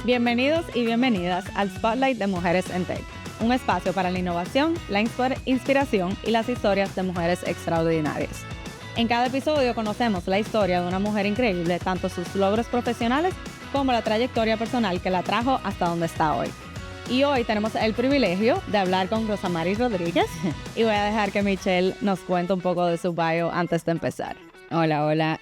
Bienvenidos y bienvenidas al Spotlight de Mujeres en Tech, un espacio para la innovación, la inspiración y las historias de mujeres extraordinarias. En cada episodio conocemos la historia de una mujer increíble, tanto sus logros profesionales como la trayectoria personal que la trajo hasta donde está hoy. Y hoy tenemos el privilegio de hablar con Rosamari Rodríguez y voy a dejar que Michelle nos cuente un poco de su bio antes de empezar. Hola.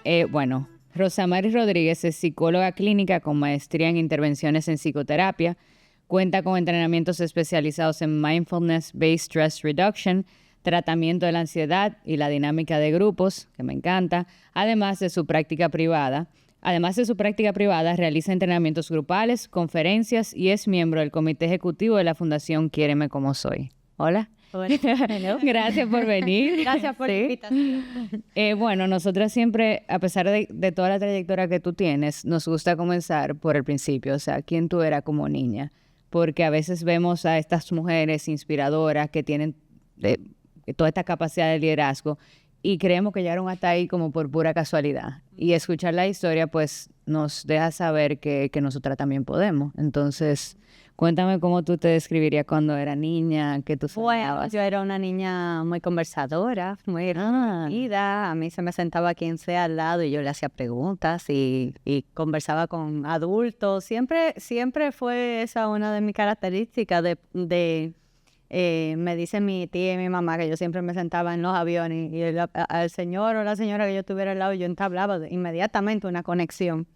Rosamari Rodríguez es psicóloga clínica con maestría en intervenciones en psicoterapia. Cuenta con entrenamientos especializados en Mindfulness-Based Stress Reduction, tratamiento de la ansiedad y la dinámica de grupos, que me encanta. Además de su práctica privada, realiza entrenamientos grupales, conferencias y es miembro del comité ejecutivo de la Fundación Quiéreme Como Soy. Hola. Gracias por venir. Gracias por la invitación. Nosotras siempre, a pesar de toda la trayectoria que tú tienes, nos gusta comenzar por el principio, o sea, quién tú eras como niña, porque a veces vemos a estas mujeres inspiradoras que tienen toda esta capacidad de liderazgo y creemos que llegaron hasta ahí como por pura casualidad. Y escuchar la historia, pues, nos deja saber que nosotras también podemos. Entonces, cuéntame cómo tú te describirías cuando era niña, qué tú soñabas. Bueno, yo era una niña muy conversadora, muy divertida. A mí se me sentaba quien sea al lado y yo le hacía preguntas y conversaba con adultos. Siempre fue esa una de mis características me dice mi tía y mi mamá que yo siempre me sentaba en los aviones y al señor o la señora que yo tuviera al lado yo entablaba inmediatamente una conexión.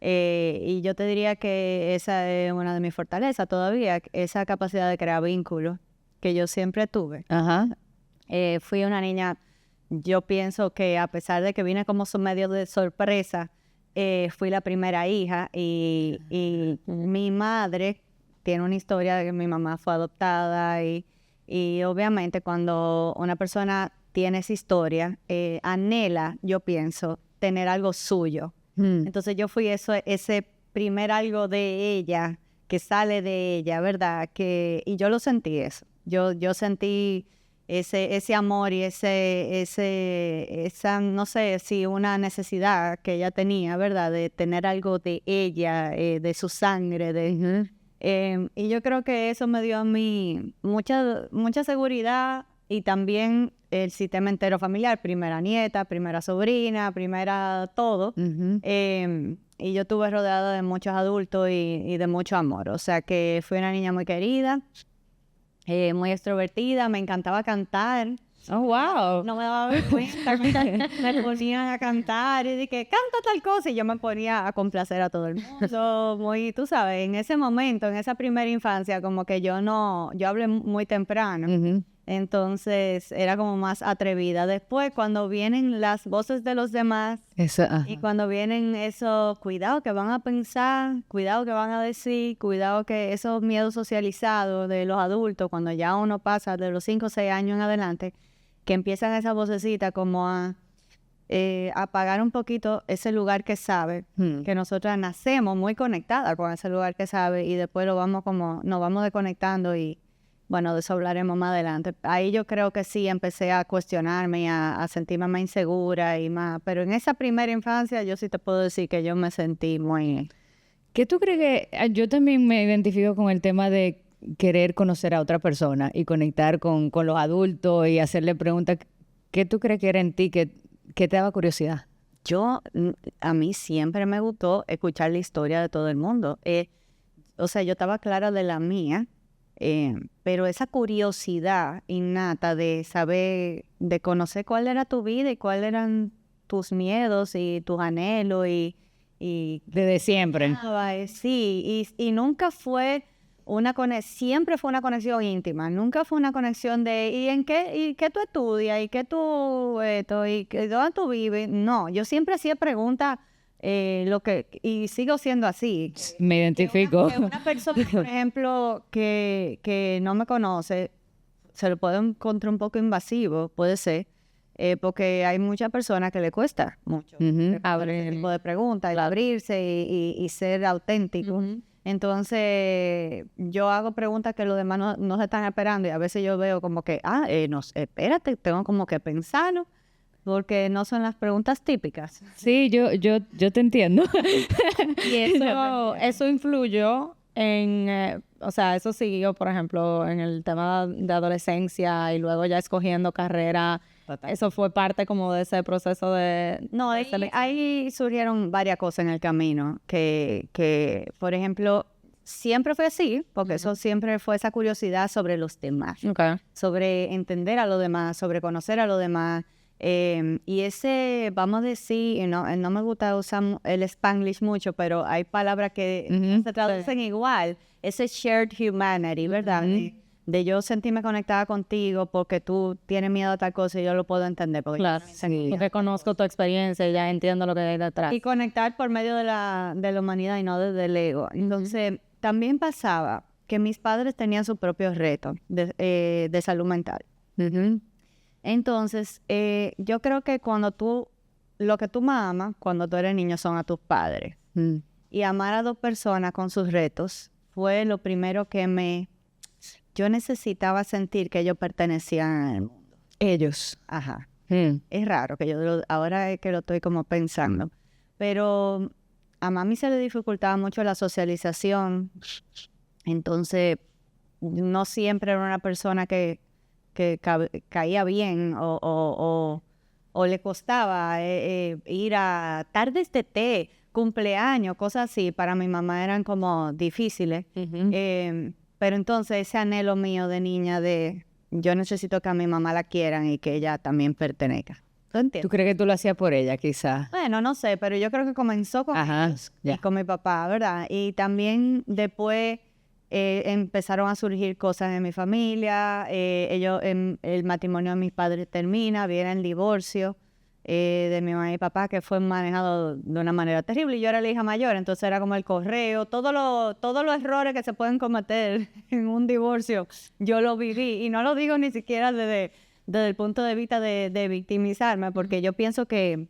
Y yo te diría que esa es una de mis fortalezas todavía, esa capacidad de crear vínculos que yo siempre tuve. Ajá. Fui una niña, yo pienso que a pesar de que vine como medio de sorpresa, fui la primera hija y mi madre tiene una historia de que mi mamá fue adoptada y obviamente cuando una persona tiene esa historia, anhela, yo pienso, tener algo suyo. Entonces yo fui ese primer algo de ella, que sale de ella, ¿verdad? Y yo lo sentí eso. Yo sentí ese amor y esa, no sé si una necesidad que ella tenía, ¿verdad? De tener algo de ella, de su sangre, y yo creo que eso me dio a mí mucha seguridad y también el sistema entero familiar, primera nieta, primera sobrina, primera todo. Y yo estuve rodeada de muchos adultos y de mucho amor. O sea que fui una niña muy querida, muy extrovertida, me encantaba cantar. Oh, wow. No me daba vergüenza, me ponía a cantar y dije, canta tal cosa, y yo me ponía a complacer a todo el mundo. Muy, tú sabes, en ese momento, en esa primera infancia, como que yo hablé muy temprano. Entonces era como más atrevida. Después, cuando vienen las voces de los demás y cuando vienen esos, cuidado que van a pensar, cuidado que van a decir, cuidado que esos miedos socializados de los adultos, cuando ya uno pasa de los 5 o 6 años en adelante, que empiezan esas vocecitas como a apagar un poquito ese lugar que sabe, que nosotras nacemos muy conectadas con ese lugar que sabe y después nos vamos desconectando y bueno, de eso hablaremos más adelante. Ahí yo creo que sí empecé a cuestionarme y a sentirme más insegura y más, pero en esa primera infancia yo sí te puedo decir que yo me sentí muy... ¿Qué tú crees que...? Yo también me identifico con el tema de querer conocer a otra persona y conectar con los adultos y hacerle preguntas. ¿Qué tú crees que era en ti que te daba curiosidad? A mí siempre me gustó escuchar la historia de todo el mundo. O sea, yo estaba clara de la mía, pero esa curiosidad innata de saber, de conocer cuál era tu vida y cuáles eran tus miedos y tus anhelos y desde siempre. Sí, y nunca fue siempre fue una conexión íntima, nunca fue una conexión de ¿y qué tú estudias? ¿Y qué tú dónde tú vives? No, yo siempre hacía preguntas y sigo siendo así. Me identifico. Que una persona, por ejemplo, que no me conoce, se lo puede encontrar un poco invasivo, puede ser, porque hay muchas personas que le cuesta mucho abrir tipo de preguntas, abrirse y ser auténtico. Entonces, yo hago preguntas que los demás no se están esperando y a veces yo veo como que, no, espérate, tengo como que pensarlo. porque no son las preguntas típicas. Sí, yo te entiendo. Y eso influyó en, o sea, eso siguió, por ejemplo, en el tema de adolescencia y luego ya escogiendo carrera. Eso fue parte como de ese proceso de... No, ahí surgieron varias cosas en el camino que, por ejemplo, siempre fue así, porque eso siempre fue esa curiosidad sobre los demás, sobre entender a los demás, sobre conocer a los demás. Y ese, vamos a decir, no me gusta usar el Spanglish mucho, pero hay palabras que se traducen igual. Ese shared humanity, ¿verdad? De yo sentirme conectada contigo porque tú tienes miedo a tal cosa y yo lo puedo entender. Claro, porque conozco tu experiencia y ya entiendo lo que hay detrás. Y conectar por medio de la humanidad y no desde el ego. Entonces, también pasaba que mis padres tenían sus propios retos de salud mental. Entonces, yo creo que lo que tú más amas cuando tú eres niño son a tus padres. Y amar a dos personas con sus retos fue lo primero que yo necesitaba sentir que ellos pertenecían al mundo. Ellos. Ajá. Es raro que ahora es que lo estoy como pensando. Pero a mami se le dificultaba mucho la socialización. Entonces, no siempre era una persona que caía bien o le costaba ir a tardes de té, cumpleaños, cosas así. Para mi mamá eran como difíciles. Pero entonces ese anhelo mío de niña yo necesito que a mi mamá la quieran y que ella también pertenezca. ¿Tú crees que tú lo hacías por ella, quizás? Bueno, no sé, pero yo creo que comenzó con ellos y con mi papá, ¿verdad? Y también después empezaron a surgir cosas en mi familia. El matrimonio de mis padres termina, viene el divorcio de mi mamá y papá, que fue manejado de una manera terrible. Y yo era la hija mayor, entonces era como el correo, todos los errores que se pueden cometer en un divorcio, yo lo viví. Y no lo digo ni siquiera desde el punto de vista de victimizarme, porque yo pienso que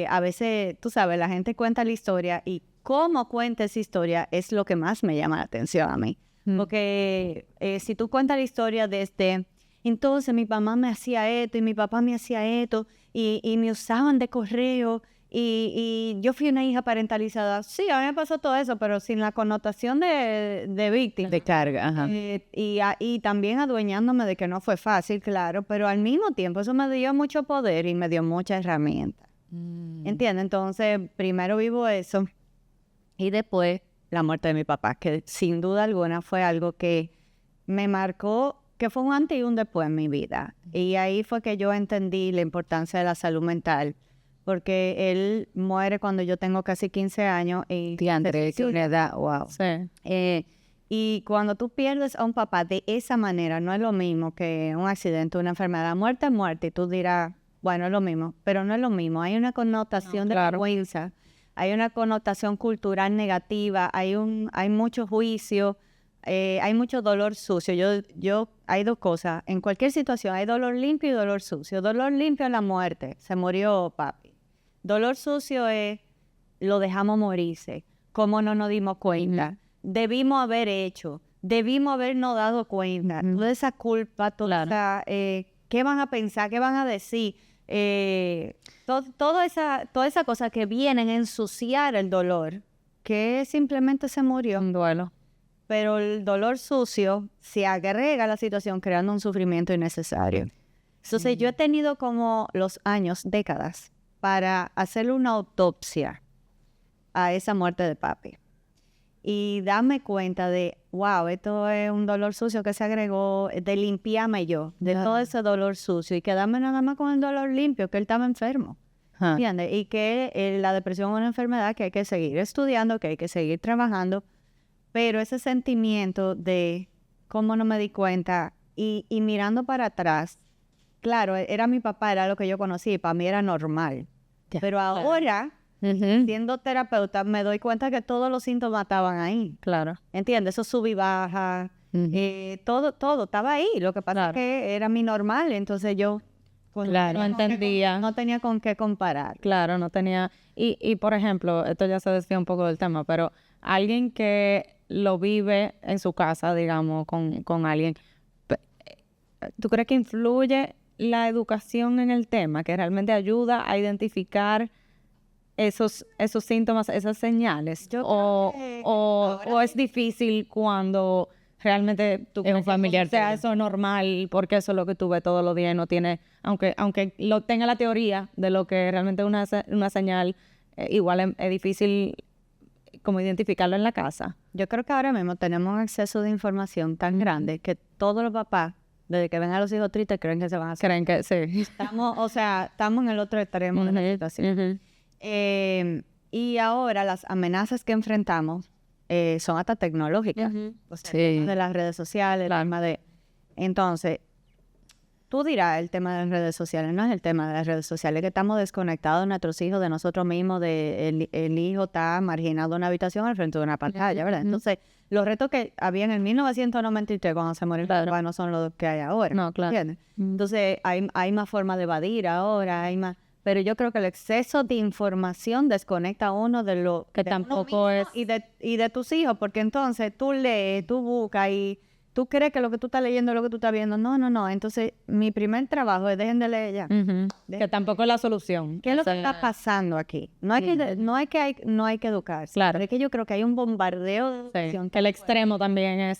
a veces, tú sabes, la gente cuenta la historia y cómo cuenta esa historia es lo que más me llama la atención a mí. Porque si tú cuentas la historia desde, entonces mi mamá me hacía esto y mi papá me hacía esto y me usaban de correo y yo fui una hija parentalizada. Sí, a mí me pasó todo eso, pero sin la connotación de víctima. De carga, ajá. Y también adueñándome de que no fue fácil, claro, pero al mismo tiempo eso me dio mucho poder y me dio muchas herramientas. ¿Entiendes? Entonces, primero vivo eso y después la muerte de mi papá, que sin duda alguna fue algo que me marcó, que fue un antes y un después en mi vida. Y ahí fue que yo entendí la importancia de la salud mental, porque él muere cuando yo tengo casi 15 años. Diantre, que una edad, wow. Sí. Y cuando tú pierdes a un papá de esa manera, no es lo mismo que un accidente, una enfermedad. Muerte es muerte, y tú dirás, bueno, es lo mismo, pero no es lo mismo. Hay una connotación de vergüenza, hay una connotación cultural negativa, hay mucho juicio, hay mucho dolor sucio. Hay dos cosas. En cualquier situación hay dolor limpio y dolor sucio. Dolor limpio es la muerte. Se murió papi. Dolor sucio es lo dejamos morirse. ¿Cómo no nos dimos cuenta? Debimos haber hecho. Debimos habernos dado cuenta. Toda esa culpa, toda esa... ¿qué van a pensar? ¿Qué van a decir? Toda esa cosa que vienen a ensuciar el dolor, que simplemente se murió. Un duelo. Pero el dolor sucio se agrega a la situación creando un sufrimiento innecesario. Entonces yo he tenido como los años, décadas, para hacerle una autopsia a esa muerte de papi. Y darme cuenta de, wow, esto es un dolor sucio que se agregó, de limpiarme yo, de todo ese dolor sucio y quedarme nada más con el dolor limpio, que él estaba enfermo. ¿Entiendes? Y que la depresión es una enfermedad que hay que seguir estudiando, que hay que seguir trabajando. Pero ese sentimiento de cómo no me di cuenta y mirando para atrás, claro, era mi papá, era lo que yo conocí, para mí era normal. Pero ahora, siendo terapeuta, me doy cuenta que todos los síntomas estaban ahí. Claro. ¿Entiendes? Eso sub y baja, todo estaba ahí. Lo que pasa es que era mi normal, entonces yo no entendía. No tenía con qué comparar. Claro, no tenía... Y por ejemplo, esto ya se desvía un poco del tema, pero alguien que lo vive en su casa, digamos, con alguien, ¿tú crees que influye la educación en el tema que realmente ayuda a identificar esos síntomas, esas señales? O es difícil cuando realmente tú es un familiar sea tuyo. eso normal, porque eso es lo que tú ves todos los días y no tiene, aunque lo tenga la teoría de lo que realmente es una señal, igual es difícil como identificarlo en la casa. Yo creo que ahora mismo tenemos un exceso de información tan grande que todos los papás, desde que ven a los hijos tristes, creen que se van a hacer. Creen que sí. Estamos en el otro extremo de la situación. Y ahora las amenazas que enfrentamos son hasta tecnológicas. O sea, el tema de las redes sociales, el tema de... Entonces, tú dirás el tema de las redes sociales, no es el tema de las redes sociales, que estamos desconectados de nuestros hijos, de nosotros mismos, el hijo está marginado en una habitación al frente de una pantalla, ¿verdad? Entonces, los retos que había en el 1993 cuando se murió el papá no son los que hay ahora. No, claro. ¿Entiendes? Entonces, hay más formas de evadir ahora, hay más... Pero yo creo que el exceso de información desconecta a uno de lo Que de tampoco uno mismo y de tus hijos, porque entonces tú lees, tú buscas y tú crees que lo que tú estás leyendo es lo que tú estás viendo. No. Entonces, mi primer trabajo es dejen de leer ya. Que tampoco es la solución. ¿Qué es lo O sea, que está pasando aquí? No hay que educarse. Claro. Pero es que yo creo que hay un bombardeo de sí, educación que el extremo también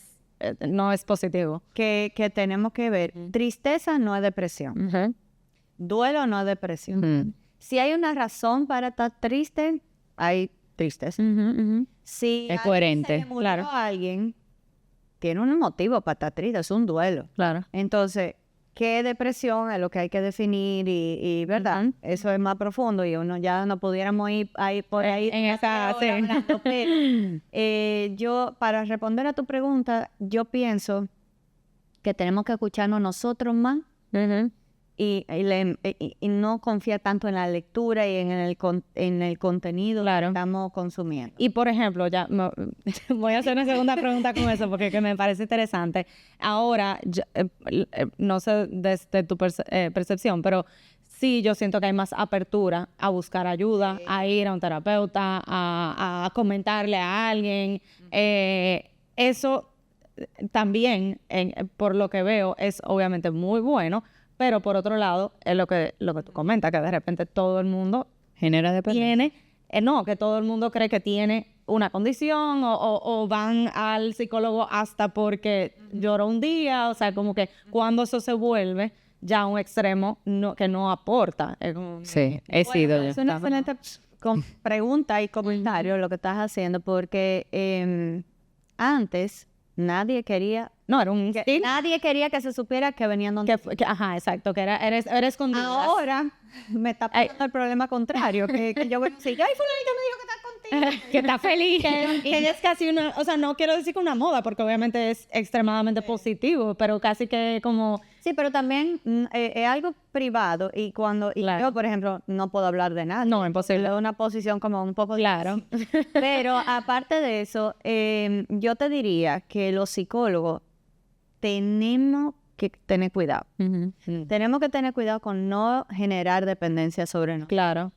no es positivo. que tenemos que ver. Tristeza no es depresión. Duelo no es depresión. Si hay una razón para estar triste, hay tristeza. Si Es coherente, se le murió claro. a alguien, tiene un motivo para estar triste, es un duelo. Claro. Entonces, ¿qué depresión es lo que hay que definir? Y ¿verdad? Eso es más profundo y uno ya no pudiéramos ir por ahí. En esa, sí. hablando, pero, yo, para responder a tu pregunta, yo pienso que tenemos que escucharnos nosotros más y no confiar tanto en la lectura y en el contenido que estamos consumiendo. Y por ejemplo, voy a hacer una segunda pregunta con eso porque que me parece interesante. Ahora, no sé desde tu percepción, pero sí yo siento que hay más apertura a buscar ayuda, a ir a un terapeuta, a comentarle a alguien. Eso también, por lo que veo, es obviamente muy bueno, pero por otro lado, es lo que tú comentas, que de repente todo el mundo genera dependencia. tiene, que todo el mundo cree que tiene una condición o van al psicólogo hasta porque lloró un día, o sea, como que cuando eso se vuelve ya un extremo que no aporta. Sí, he sido yo. Es una excelente pregunta y comentario lo que estás haciendo porque antes nadie quería... No, era un estilo. Nadie quería que se supiera que venían donde... Ajá, exacto, que era escondidas. Ahora me está pasando el problema contrario, que yo voy a decir, ay, fulanito me dijo que está contigo. Que está feliz. que es casi una, o sea, no quiero decir que una moda, porque obviamente es extremadamente positivo, pero casi que como... Sí, pero también es algo privado y yo, por ejemplo, no puedo hablar de nada. No, imposible. Es una posición como un poco... Claro. Pero aparte de eso, yo te diría que los psicólogos tenemos que tener cuidado. Tenemos que tener cuidado con no generar dependencia sobre nosotros. Claro.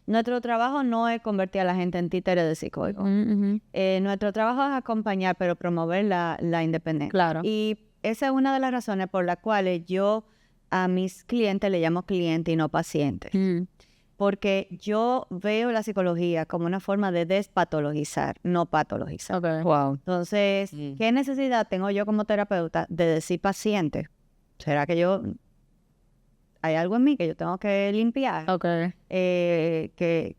Nuestro trabajo no es convertir a la gente en títeres de psicólogo. Nuestro trabajo es acompañar, pero promover la independencia. Claro. Y esa es una de las razones por las cuales yo a mis clientes le llamo cliente y no paciente. Porque yo veo la psicología como una forma de despatologizar, no patologizar. Okay. Wow. Entonces, ¿qué necesidad tengo yo como terapeuta de decir paciente? ¿Será que hay algo en mí que yo tengo que limpiar? Okay. ¿Qué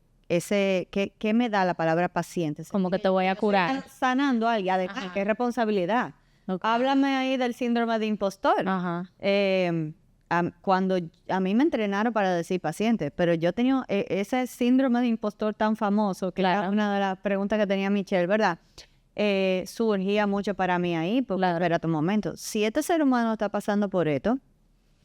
me da la palabra paciente? Como que te voy a curar. Estoy sanando a alguien, además, qué responsabilidad. Okay. Háblame ahí del síndrome de impostor. Ajá. Cuando a mí me entrenaron para decir paciente, pero yo tenía ese síndrome de impostor tan famoso, que era una de las preguntas que tenía Michelle, ¿verdad? Surgía mucho para mí ahí, porque espérate un momento, si este ser humano está pasando por esto,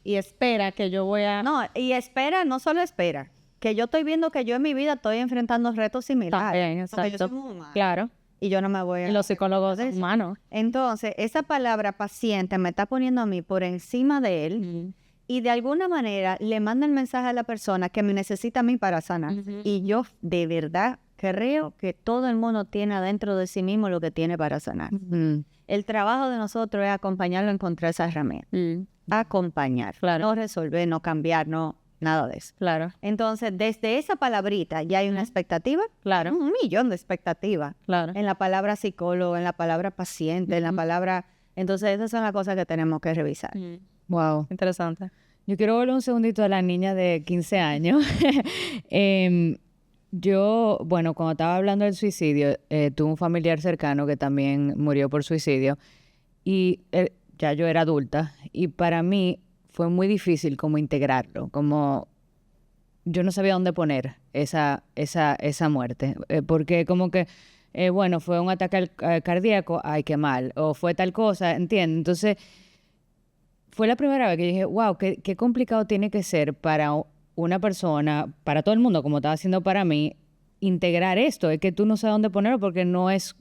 y espera que yo voy a... No, y espera, no solo espera, que yo estoy viendo que yo en mi vida estoy enfrentando retos similares. También, exacto. Yo soy muy humana. Claro. Y yo no me voy a... Y los psicólogos humanos. Entonces, esa palabra paciente me está poniendo a mí por encima de él y de alguna manera le manda el mensaje a la persona que me necesita a mí para sanar. Y yo de verdad creo que todo el mundo tiene adentro de sí mismo lo que tiene para sanar. El trabajo de nosotros es acompañarlo a encontrar esa herramienta. acompañar, no resolver, no cambiar, no nada de eso. Claro. Entonces, desde esa palabrita ya hay una expectativa, un millón de expectativas. En la palabra psicólogo, en la palabra paciente, en la palabra... Entonces, esas son las cosas que tenemos que revisar. Wow. Interesante. Yo quiero volver un segundito a la niña de 15 años. Yo, bueno, cuando estaba hablando del suicidio, tuve un familiar cercano que también murió por suicidio y ya yo era adulta y para mí fue muy difícil como integrarlo, como yo no sabía dónde poner esa muerte, porque como que, bueno, fue un ataque cardíaco, ay, qué mal, o fue tal cosa, ¿entiendes? Entonces, fue la primera vez que dije, wow, qué complicado tiene que ser para una persona, para todo el mundo, como estaba haciendo para mí, integrar esto. Es que tú no sabes dónde ponerlo porque no es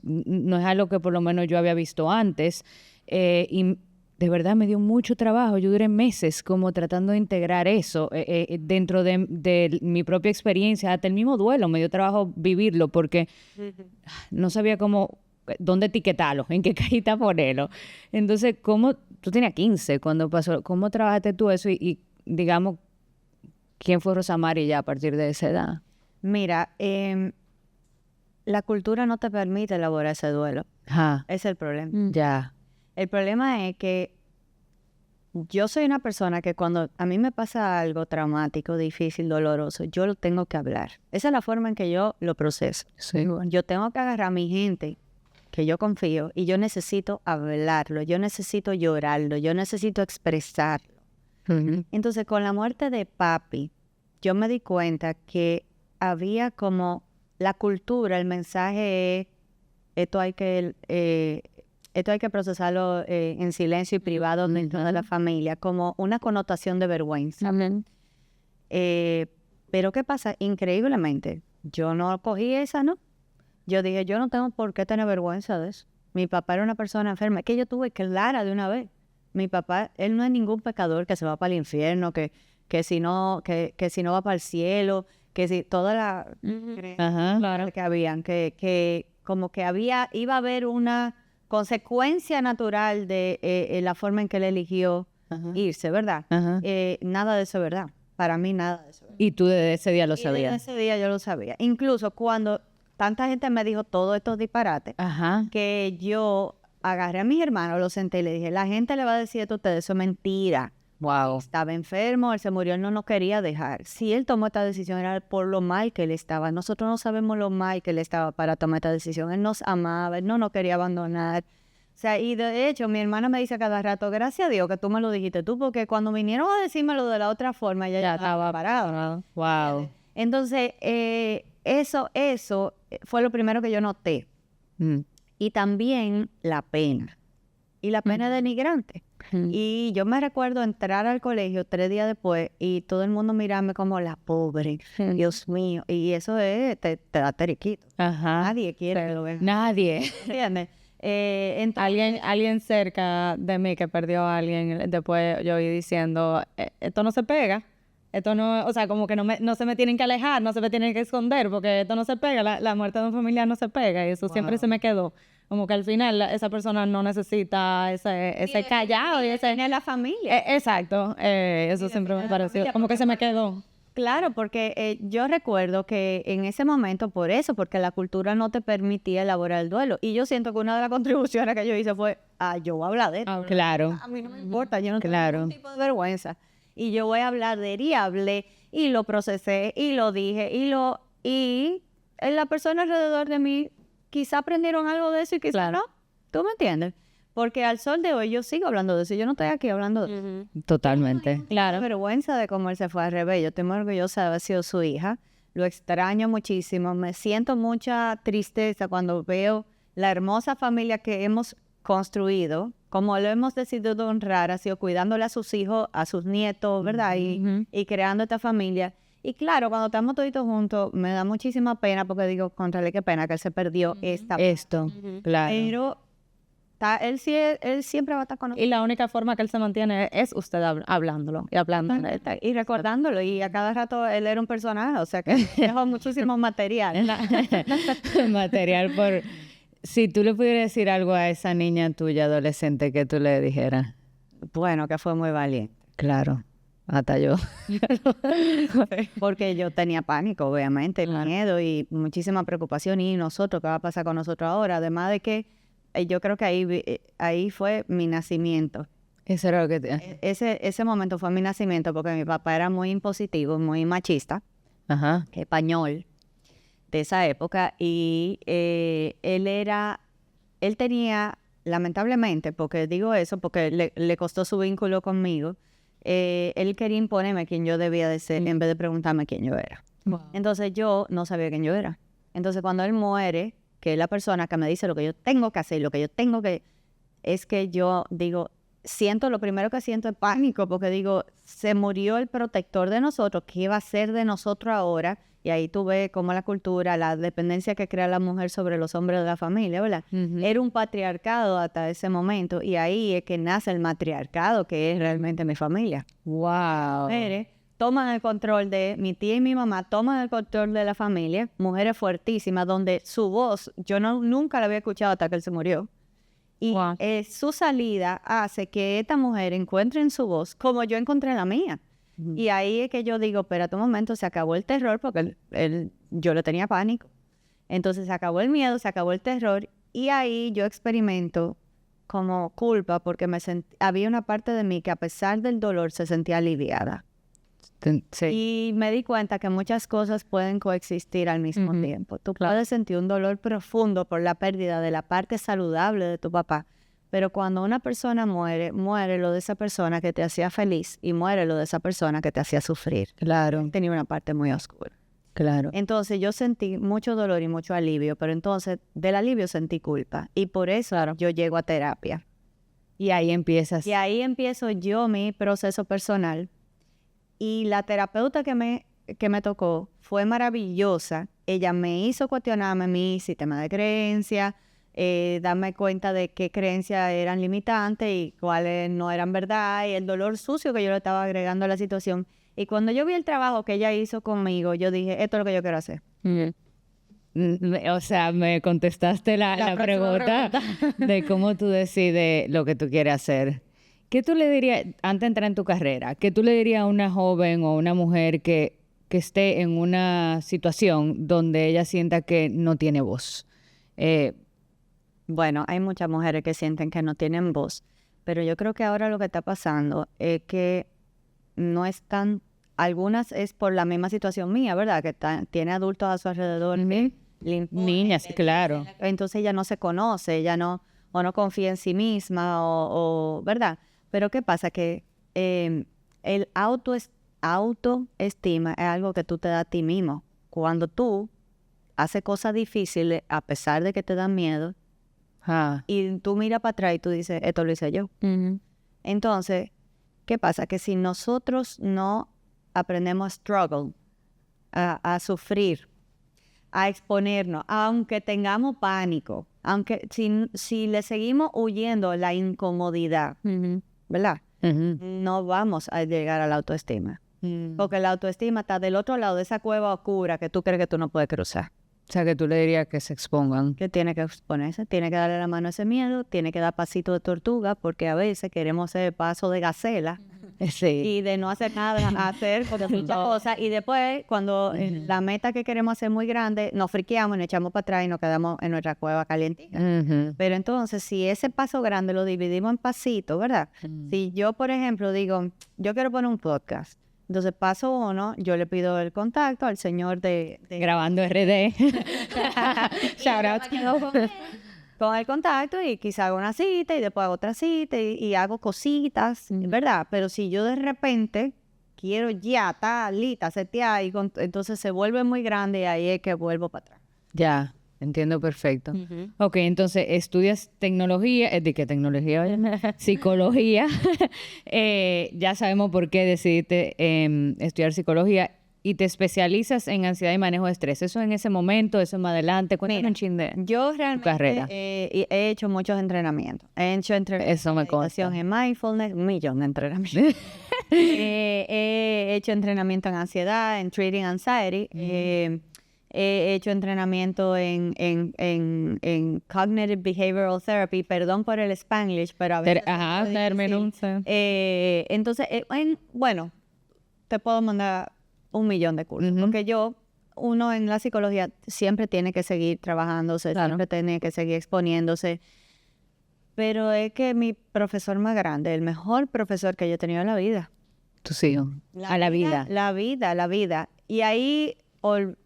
algo que por lo menos yo había visto antes. Y de verdad me dio mucho trabajo. Yo duré meses como tratando de integrar eso dentro de mi propia experiencia. Hasta el mismo duelo me dio trabajo vivirlo porque no sabía dónde etiquetarlo, en qué cajita ponerlo. Entonces, tú tenías 15 cuando pasó, ¿cómo trabajaste tú eso? Y digamos, ¿quién fue Rosamari ya a partir de esa edad? Mira, la cultura no te permite elaborar ese duelo. Ese es el problema. Ya. El problema es que yo soy una persona que cuando a mí me pasa algo traumático, difícil, doloroso, yo lo tengo que hablar. Esa es la forma en que yo lo proceso. Sí. Yo tengo que agarrar a mi gente que yo confío y yo necesito hablarlo, yo necesito llorarlo, yo necesito expresarlo. Entonces, con la muerte de papi, yo me di cuenta que había como la cultura, el mensaje es, esto hay que procesarlo en silencio y privado dentro de la familia, como una connotación de vergüenza. Pero ¿qué pasa? Increíblemente, yo no cogí esa, ¿no? Yo dije, yo no tengo por qué tener vergüenza de eso. Mi papá era una persona enferma, que yo tuve clara de una vez. Mi papá, él no es ningún pecador que se va para el infierno, que si no va para el cielo, que si toda la Claro. que habían, que como que iba a haber una consecuencia natural de la forma en que él eligió irse, ¿verdad? Nada de eso, ¿verdad? Para mí nada de eso. Y tú desde ese día lo sabías. Desde ese día yo lo sabía. Incluso cuando tanta gente me dijo todos estos disparates, que yo agarré a mis hermanos, los senté y le dije, la gente le va a decir esto a ustedes, eso es mentira. Wow. Estaba enfermo, él se murió, él no nos quería dejar. Si él tomó esta decisión era por lo mal que él estaba. Nosotros no sabemos lo mal que él estaba para tomar esta decisión. Él nos amaba, él no nos quería abandonar. O sea, y de hecho, mi hermana me dice cada rato, gracias a Dios que tú me lo dijiste tú, porque cuando vinieron a decírmelo de la otra forma, ya estaba parado. Wow. Entonces, eso fue lo primero que yo noté. Y también la pena. Y la pena denigrante. Y yo me recuerdo entrar al colegio 3 días después y todo el mundo mirarme como la pobre, Dios mío. Y eso te da teriquito. Nadie quiere que lo vean. Nadie. ¿Entiendes? Entonces, Alguien cerca de mí que perdió a alguien, después yo oí diciendo, esto no se pega. Esto no, o sea, como que no se me tienen que alejar, no se me tienen que esconder, porque esto no se pega, la muerte de un familiar no se pega, y eso siempre se me quedó. Como que al final esa persona no necesita ese callado y ese... en la familia. Exacto, eso siempre me pareció, como que se me quedó. Claro, porque yo recuerdo que en ese momento, porque la cultura no te permitía elaborar el duelo. Y yo siento que una de las contribuciones que yo hice fue, yo voy a hablar de esto. Claro. A mí no me importa, yo no tengo ningún tipo de vergüenza. Y yo voy a hablar de él y hablé, y lo procesé, y lo dije, y la persona alrededor de mí quizá aprendieron algo de eso y quizá no. ¿Tú me entiendes? Porque al sol de hoy yo sigo hablando de eso. Yo no estoy aquí hablando de eso. Totalmente. Claro. Vergüenza de cómo él se fue al revés. Yo estoy muy orgullosa de haber sido su hija. Lo extraño muchísimo. Me siento mucha tristeza cuando veo la hermosa familia que hemos construido, como lo hemos decidido honrar, ha sido cuidándole a sus hijos, a sus nietos, ¿verdad? Y creando esta familia. Y claro, cuando estamos toditos juntos, me da muchísima pena porque digo, contrale, qué pena que él se perdió esto. Claro. Pero él siempre va a estar con nosotros. Y la única forma que él se mantiene es usted hablándolo y hablándolo. Y recordándolo. Y a cada rato él era un personaje, o sea que dejó muchísimo material. Material por... Si tú le pudieras decir algo a esa niña tuya adolescente que tú le dijeras. Bueno, que fue muy valiente. Claro, hasta yo. Porque yo tenía pánico, obviamente, miedo y muchísima preocupación. Y nosotros, ¿qué va a pasar con nosotros ahora? Además de que yo creo que ahí fue mi nacimiento. Eso era lo que... Ese momento fue mi nacimiento porque mi papá era muy impositivo, muy machista, Ajá. español de esa época. Y él tenía, lamentablemente, porque digo eso, porque le costó su vínculo conmigo, él quería imponerme quién yo debía de ser en vez de preguntarme quién yo era. Wow. Entonces yo no sabía quién yo era. Entonces cuando él muere, que es la persona que me dice lo que yo tengo que hacer, lo que yo tengo que... Es que yo digo, lo primero que siento es pánico, porque digo, se murió el protector de nosotros, ¿qué iba a ser de nosotros ahora? Y ahí tú ves cómo la cultura, la dependencia que crea la mujer sobre los hombres de la familia, ¿verdad? Era un patriarcado hasta ese momento, y ahí es que nace el matriarcado, que es realmente mi familia. Wow. Mujeres toman el control de mi tía y mi mamá, toman el control de la familia, mujeres fuertísimas, donde su voz, yo nunca la había escuchado hasta que él se murió. Y su salida hace que esta mujer encuentre en su voz como yo encontré la mía. Y ahí es que yo digo, espérate un momento, se acabó el terror porque yo le tenía pánico. Entonces se acabó el miedo, se acabó el terror y ahí yo experimento como culpa porque había una parte de mí que a pesar del dolor se sentía aliviada. Sí. Y me di cuenta que muchas cosas pueden coexistir al mismo tiempo. Tú puedes sentir un dolor profundo por la pérdida de la parte saludable de tu papá, pero cuando una persona muere, muere lo de esa persona que te hacía feliz y muere lo de esa persona que te hacía sufrir. Claro. Tenía una parte muy oscura. Claro. Entonces yo sentí mucho dolor y mucho alivio, pero entonces del alivio sentí culpa y por eso yo llego a terapia. Y ahí empiezas. Y ahí empiezo yo mi proceso personal. Y la terapeuta que me tocó fue maravillosa. Ella me hizo cuestionarme mi sistema de creencias, darme cuenta de qué creencias eran limitantes y cuáles no eran verdad, y el dolor sucio que yo le estaba agregando a la situación. Y cuando yo vi el trabajo que ella hizo conmigo, yo dije, esto es lo que yo quiero hacer. O sea, me contestaste la pregunta de cómo tú decides lo que tú quieres hacer. ¿Qué tú le dirías, antes de entrar en tu carrera, qué tú le dirías a una joven o una mujer que esté en una situación donde ella sienta que no tiene voz? Bueno, hay muchas mujeres que sienten que no tienen voz, pero yo creo que ahora lo que está pasando es que no es tan... Algunas es por la misma situación mía, ¿verdad? Que tiene adultos a su alrededor. Niñas, claro. Entonces ella no se conoce, ella no confía en sí misma, ¿verdad? Pero ¿qué pasa? Que el autoestima es algo que tú te das a ti mismo. Cuando tú haces cosas difíciles, a pesar de que te dan miedo, y tú miras para atrás y tú dices, esto lo hice yo. Entonces, ¿qué pasa? Que si nosotros no aprendemos a struggle, a sufrir, a exponernos, aunque tengamos pánico, aunque si le seguimos huyendo la incomodidad, ¿verdad? No vamos a llegar a la autoestima. Porque la autoestima está del otro lado de esa cueva oscura que tú crees que tú no puedes cruzar. O sea, que tú le dirías que se expongan. Que tiene que exponerse, tiene que darle la mano a ese miedo, tiene que dar pasito de tortuga, porque a veces queremos hacer paso de gacela. Sí. Y de no hacer nada, hacer muchas cosas. Y después, cuando la meta que queremos hacer es muy grande, nos friqueamos, nos echamos para atrás y nos quedamos en nuestra cueva calientita. Pero entonces, si ese paso grande lo dividimos en pasitos, ¿verdad? Si yo, por ejemplo, digo, yo quiero poner un podcast. Entonces, paso 1, yo le pido el contacto al señor de Grabando RD. Shout out. Con el contacto y quizá hago una cita y después hago otra cita y hago cositas, ¿verdad? Pero si yo de repente quiero ya, estar lista, setear, entonces se vuelve muy grande y ahí es que vuelvo para atrás. Ya, entiendo perfecto. Ok, entonces estudias tecnología, ¿de qué tecnología? Psicología. Ya sabemos por qué decidiste estudiar psicología. Y te especializas en ansiedad y manejo de estrés. ¿Eso en ese momento? ¿Eso más adelante? Cuéntame un chin de yo tu realmente carrera. He hecho muchos entrenamientos. He hecho Eso me consta. en mindfulness, un millón de entrenamientos. He hecho entrenamiento en ansiedad, en treating anxiety. he hecho entrenamiento en Cognitive Behavioral Therapy, perdón por el Spanglish, pero a veces... término. Entonces, bueno, te puedo mandar 1,000,000 de cursos, porque uno en la psicología siempre tiene que seguir trabajándose, siempre tiene que seguir exponiéndose, pero es que mi profesor más grande, el mejor profesor que yo he tenido en la vida. Tus hijos. La vida. La vida. Y ahí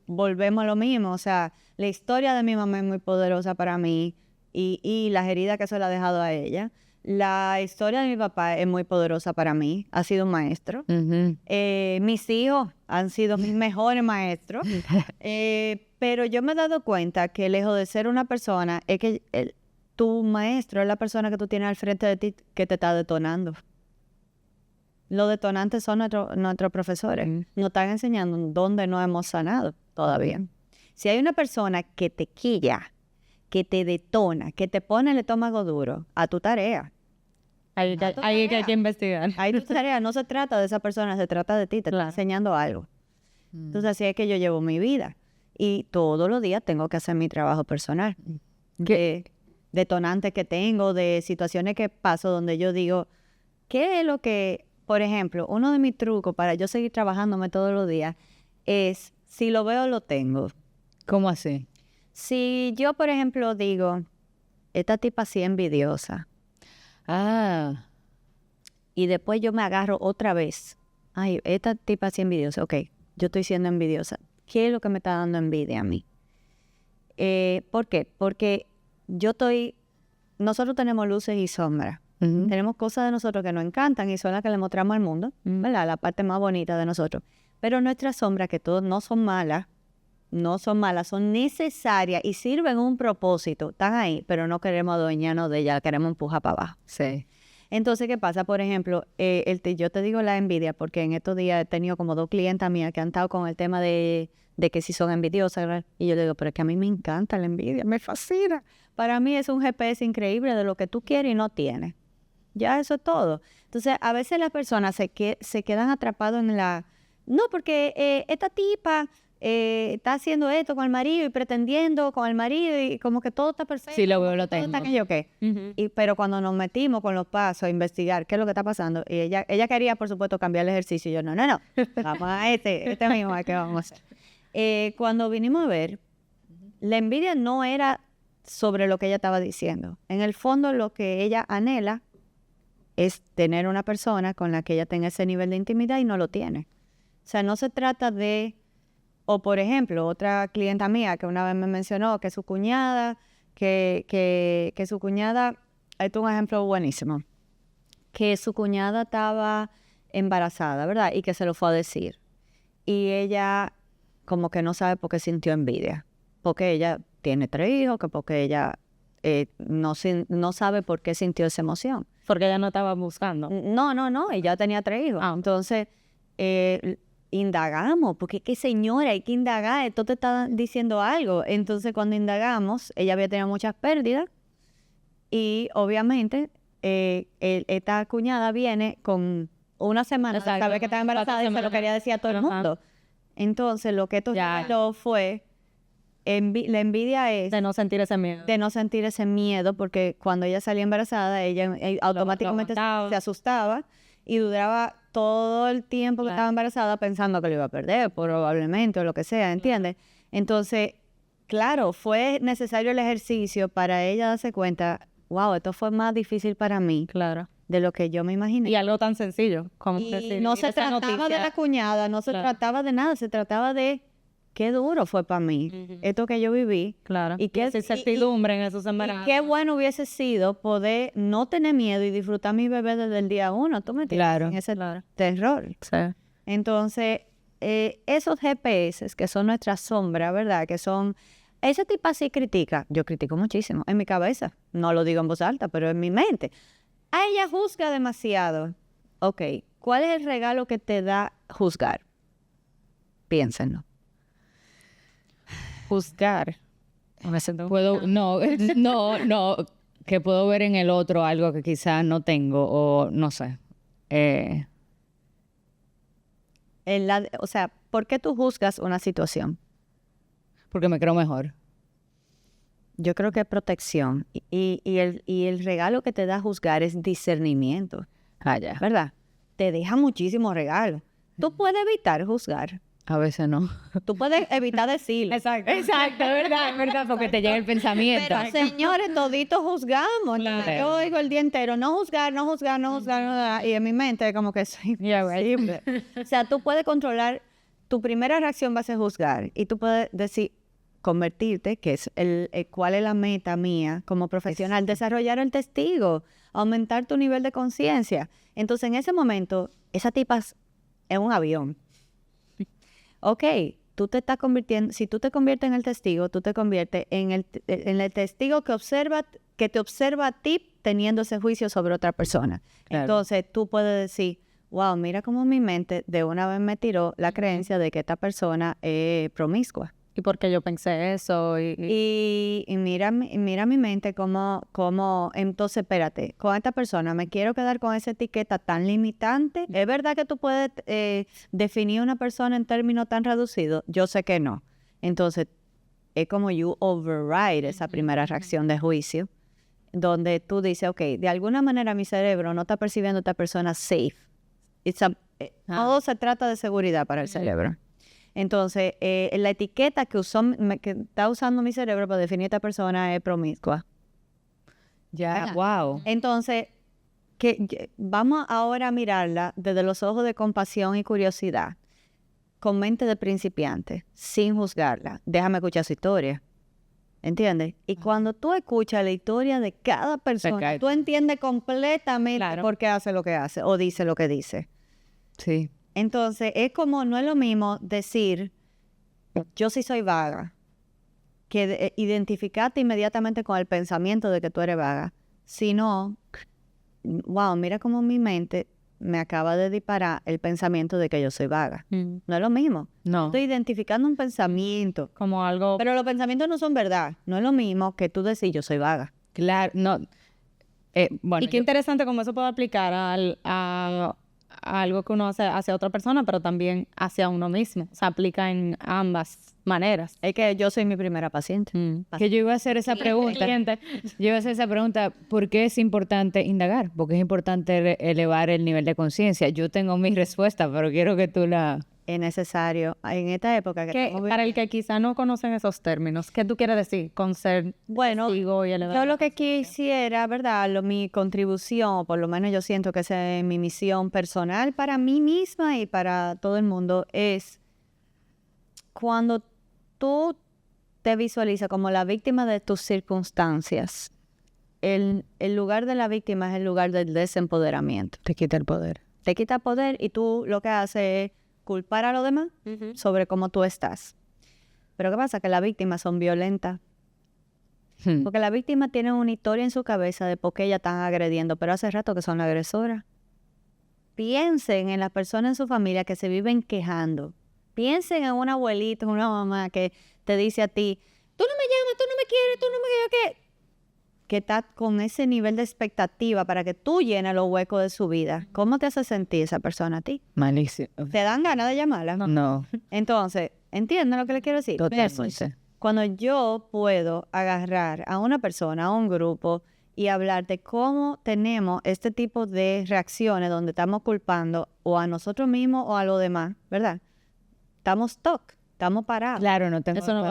volvemos a lo mismo, o sea, la historia de mi mamá es muy poderosa para mí y las heridas que eso le ha dejado a ella. La historia de mi papá es muy poderosa para mí, ha sido un maestro. Mis hijos han sido mis mejores maestros, pero yo me he dado cuenta que lejos de ser una persona, es que tu maestro es la persona que tú tienes al frente de ti que te está detonando. Los detonantes son nuestros profesores. Nos están enseñando dónde no hemos sanado todavía. Si hay una persona que te quilla, que te detona, que te pone el estómago duro a tu tarea. Ahí hay que investigar. Ahí tu tarea no se trata de esa persona, se trata de ti, te está enseñando algo. Entonces así es que yo llevo mi vida. Y todos los días tengo que hacer mi trabajo personal. De detonantes que tengo, de situaciones que paso donde yo digo, ¿qué es lo que... Por ejemplo, uno de mis trucos para yo seguir trabajándome todos los días es, si lo veo, lo tengo. ¿Cómo así? Si yo, por ejemplo, digo, esta tipa así envidiosa. Y después yo me agarro otra vez. Ay, esta tipa así envidiosa. Ok, yo estoy siendo envidiosa. ¿Qué es lo que me está dando envidia a mí? ¿Por qué? Porque nosotros tenemos luces y sombras. Tenemos cosas de nosotros que nos encantan y son las que le mostramos al mundo, ¿verdad? La parte más bonita de nosotros. Pero nuestras sombras, que todas no son malas, son necesarias y sirven un propósito. Están ahí, pero no queremos adueñarnos de ellas, queremos empujar para abajo. Sí. Entonces, ¿qué pasa? Por ejemplo, yo te digo la envidia, porque en estos días he tenido como 2 clientas mías que han estado con el tema de que si son envidiosas, ¿verdad? Y yo le digo, pero es que a mí me encanta la envidia, me fascina. Para mí es un GPS increíble de lo que tú quieres y no tienes. Ya, eso es todo. Entonces, a veces las personas se quedan atrapados en no, porque esta tipa está haciendo esto con el marido y pretendiendo con el marido y como que todo está perfecto. Sí, lo veo, lo tengo. Todo está aquello que. Pero cuando nos metimos con los pasos a investigar qué es lo que está pasando, y ella quería, por supuesto, cambiar el ejercicio. Y yo, no. Vamos a este mismo que vamos a hacer. Cuando vinimos a ver, la envidia no era sobre lo que ella estaba diciendo. En el fondo, lo que ella anhela es tener una persona con la que ella tenga ese nivel de intimidad y no lo tiene. O sea, no se trata de... O, por ejemplo, otra clienta mía que una vez me mencionó que su cuñada, que su cuñada... Esto es un ejemplo buenísimo. Que su cuñada estaba embarazada, ¿verdad? Y que se lo fue a decir. Y ella como que no sabe por qué sintió envidia. Porque ella tiene 3 hijos, que porque ella... no sabe por qué sintió esa emoción. Porque ella no estaba buscando. No, ella tenía 3 hijos. Entonces, indagamos, porque qué señora, hay que indagar, esto te está diciendo algo. Entonces, cuando indagamos, ella había tenido muchas pérdidas y obviamente esta cuñada viene con una semana, sabe que estaba embarazada y se lo quería decir a todo el mundo. Entonces, lo que esto fue... la envidia es... De no sentir ese miedo. De no sentir ese miedo, porque cuando ella salía embarazada, ella automáticamente se asustaba y duraba todo el tiempo que estaba embarazada pensando que lo iba a perder, probablemente, o lo que sea, ¿entiendes? Entonces, claro, fue necesario el ejercicio para ella darse cuenta, wow, esto fue más difícil para mí de lo que yo me imaginé. Y algo tan sencillo como decir, no se trataba de la cuñada, no se trataba de nada, se trataba de... Qué duro fue para mí esto que yo viví. Claro. Y qué incertidumbre en esos embarazos. Qué bueno hubiese sido poder no tener miedo y disfrutar a mi bebé desde el día 1. ¿Tú me entiendes? Claro. En ese terror. Sí. Entonces, esos GPS que son nuestra sombra, ¿verdad? Que son... Ese tipo así critica. Yo critico muchísimo en mi cabeza. No lo digo en voz alta, pero en mi mente. A ella juzga demasiado. Ok, ¿cuál es el regalo que te da juzgar? Piénsenlo. Juzgar. Que puedo ver en el otro algo que quizás no tengo o no sé. O sea, ¿por qué tú juzgas una situación? porque me creo mejor. Yo creo que es protección. Y el regalo que te da juzgar es discernimiento, Ya. ¿verdad? Te deja muchísimos regalos. Tú puedes evitar juzgar. A veces no. Tú puedes evitar decirlo. Exacto, es verdad, porque te llega el pensamiento. Pero señores, toditos juzgamos. Claro. Yo oigo el día entero, no juzgar, no juzgar, no juzgar, no juzgar. Y en mi mente es como que soy imposible. O sea, tú puedes controlar, tu primera reacción va a ser juzgar. Y tú puedes decir, convertirte, que es cuál es la meta mía como profesional, desarrollar el testigo, aumentar tu nivel de conciencia. Entonces, en ese momento, esa tipa es un avión. Ok, tú te estás convirtiendo, si tú te conviertes en el testigo, tú te conviertes en el testigo que te observa a ti teniendo ese juicio sobre otra persona. Claro. Entonces, tú puedes decir, wow, mira cómo mi mente de una vez me tiró la creencia de que esta persona es promiscua. ¿Y por qué yo pensé eso? Y mira mi mente como, entonces, espérate, con esta persona me quiero quedar con esa etiqueta tan limitante. ¿Es verdad que tú puedes definir una persona en términos tan reducidos? Yo sé que no. Entonces, es como you override esa primera reacción de juicio, donde tú dices, ok, de alguna manera mi cerebro no está percibiendo a esta persona safe. Todo se trata de seguridad para el cerebro. Entonces, la etiqueta que está usando mi cerebro para definir a esta persona es promiscua. Ya, wow. Entonces, vamos ahora a mirarla desde los ojos de compasión y curiosidad, con mente de principiante, sin juzgarla. Déjame escuchar su historia. ¿Entiendes? Y cuando tú escuchas la historia de cada persona, tú entiendes completamente por qué hace lo que hace o dice lo que dice. Sí. Entonces, es como, no es lo mismo decir, yo sí soy vaga, que identificarte inmediatamente con el pensamiento de que tú eres vaga, sino, wow, mira cómo mi mente me acaba de disparar el pensamiento de que yo soy vaga. No es lo mismo. No. Estoy identificando un pensamiento. Como algo... Pero los pensamientos no son verdad. No es lo mismo que tú decir, yo soy vaga. Claro, no. Bueno, y qué interesante cómo eso puede aplicar a algo que uno hace hacia otra persona, pero también hacia uno mismo. Se aplica en ambas maneras. Es que yo soy mi primera paciente. Que yo iba a hacer esa pregunta. Yo iba a hacer esa pregunta, ¿por qué es importante indagar? Porque es importante elevar el nivel de conciencia. Yo tengo mi respuesta, pero quiero que tú la... Es necesario en esta época para el que quizá no conocen esos términos, ¿qué tú quieres decir con ser testigo y elevar? Yo lo que quisiera, ¿verdad? Mi contribución, o por lo menos yo siento que esa es mi misión personal para mí misma y para todo el mundo, es cuando tú te visualizas como la víctima de tus circunstancias, el lugar de la víctima es el lugar del desempoderamiento. Te quita el poder. Te quita poder y tú lo que haces es culpar a los demás sobre cómo tú estás. Pero ¿qué pasa? Que las víctimas son violentas. Porque la víctima tiene una historia en su cabeza de por qué ella están agrediendo, pero hace rato que son la agresora. Piensen en las personas en su familia que se viven quejando. Piensen en un abuelito, en una mamá que te dice a ti, tú no me llamas, tú no me quieres, tú no me quieres, ¿qué? Que está con ese nivel de expectativa para que tú llenes los huecos de su vida. ¿Cómo te hace sentir esa persona a ti? Malísimo. ¿Te dan ganas de llamarla? No. Entonces, ¿entienden lo que le quiero decir? Totalmente. Cuando yo puedo agarrar a una persona, a un grupo, y hablar de cómo tenemos este tipo de reacciones donde estamos culpando o a nosotros mismos o a los demás, ¿verdad? Estamos stuck, estamos parados. Claro, no tengo... Eso no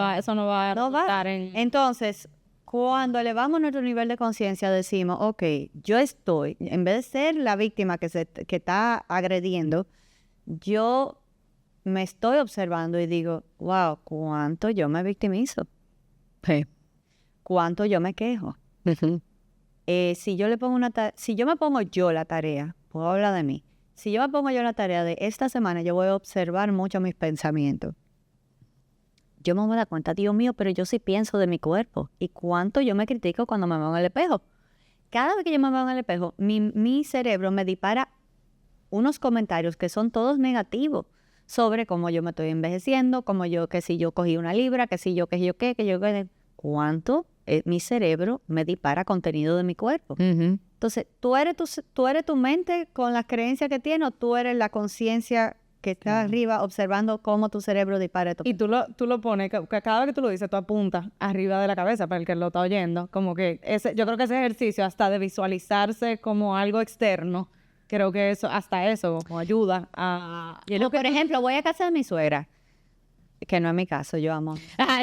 va a resultar en... Entonces, cuando elevamos nuestro nivel de conciencia, decimos, ok, yo estoy, en vez de ser la víctima que está agrediendo, yo me estoy observando y digo, wow, ¿cuánto yo me victimizo? Sí. ¿Cuánto yo me quejo? Si yo me pongo yo la tarea, puedo hablar de mí. Si yo me pongo yo la tarea de esta semana, yo voy a observar mucho mis pensamientos. Yo me voy a dar cuenta, Dios mío, pero yo sí pienso de mi cuerpo. ¿Y cuánto yo me critico cuando me veo en el espejo? Cada vez que yo me veo en el espejo, mi cerebro me dispara unos comentarios que son todos negativos sobre cómo yo me estoy envejeciendo, que si yo cogí una libra, que ¿cuánto mi cerebro me dispara contenido de mi cuerpo? Entonces, ¿tú eres tu mente con las creencias que tiene o tú eres la conciencia que está arriba observando cómo tu cerebro dispara. Y tú lo pones, que cada vez que tú lo dices, tú apuntas arriba de la cabeza para el que lo está oyendo. Como que yo creo que ese ejercicio hasta de visualizarse como algo externo, creo que hasta eso como ayuda a... Por ejemplo, voy a casa de mi suegra, que no es mi caso, yo amo.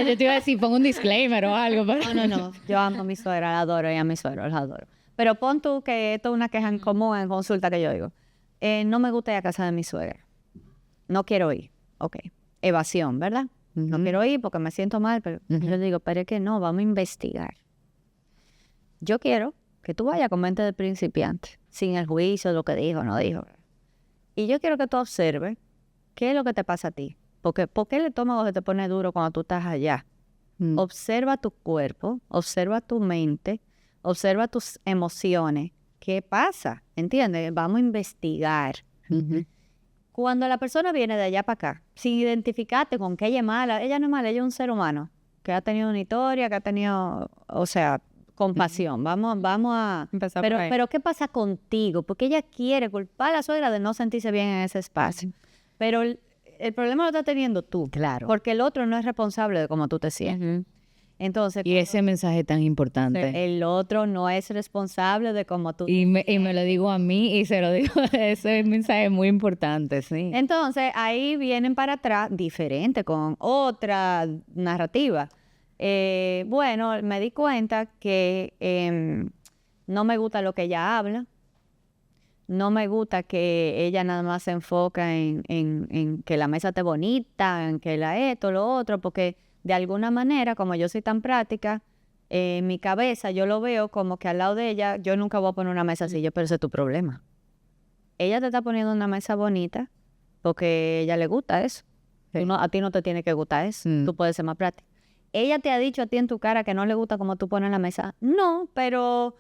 Yo te iba a decir, pon un disclaimer o algo. No, yo amo a mi suegra, la adoro, y a mi suegro, la adoro. Pero pon tú que esto es una queja en común en consulta que yo digo. No me gusta ir a casa de mi suegra. No quiero ir. Ok. Evasión, ¿verdad? No quiero ir porque me siento mal, pero yo digo, pero es que no, vamos a investigar. Yo quiero que tú vayas con mente de principiante, sin el juicio de lo que dijo o no dijo. Y yo quiero que tú observes qué es lo que te pasa a ti. Porque, ¿por qué el estómago se te pone duro cuando tú estás allá? Observa tu cuerpo, observa tu mente, observa tus emociones. ¿Qué pasa? ¿Entiendes? Vamos a investigar. Cuando la persona viene de allá para acá, sin identificarte con que ella es mala, ella no es mala, ella es un ser humano que ha tenido una historia, que ha tenido, o sea, compasión. Vamos a empezar pero, por ahí. pero ¿qué pasa contigo? Porque ella quiere culpar a la suegra de no sentirse bien en ese espacio. Pero el problema lo está teniendo tú. Claro. Porque el otro no es responsable de cómo tú te sientes. Entonces, Y ese mensaje tan importante. el otro no es responsable de cómo tú Y me lo digo a mí y se lo digo. Ese mensaje es muy importante, sí. Entonces, ahí vienen para atrás diferente, con otra narrativa. Bueno, me di cuenta que no me gusta lo que ella habla. No me gusta que ella nada más se enfoca en que la mesa esté bonita, en que esto, lo otro, porque de alguna manera, como yo soy tan práctica, en mi cabeza yo lo veo como que al lado de ella, yo nunca voy a poner una mesa así, pero ese es tu problema. Ella te está poniendo una mesa bonita porque a ella le gusta eso. A ti no te tiene que gustar eso, tú puedes ser más práctica. Ella te ha dicho a ti en tu cara que no le gusta cómo tú pones la mesa. No, pero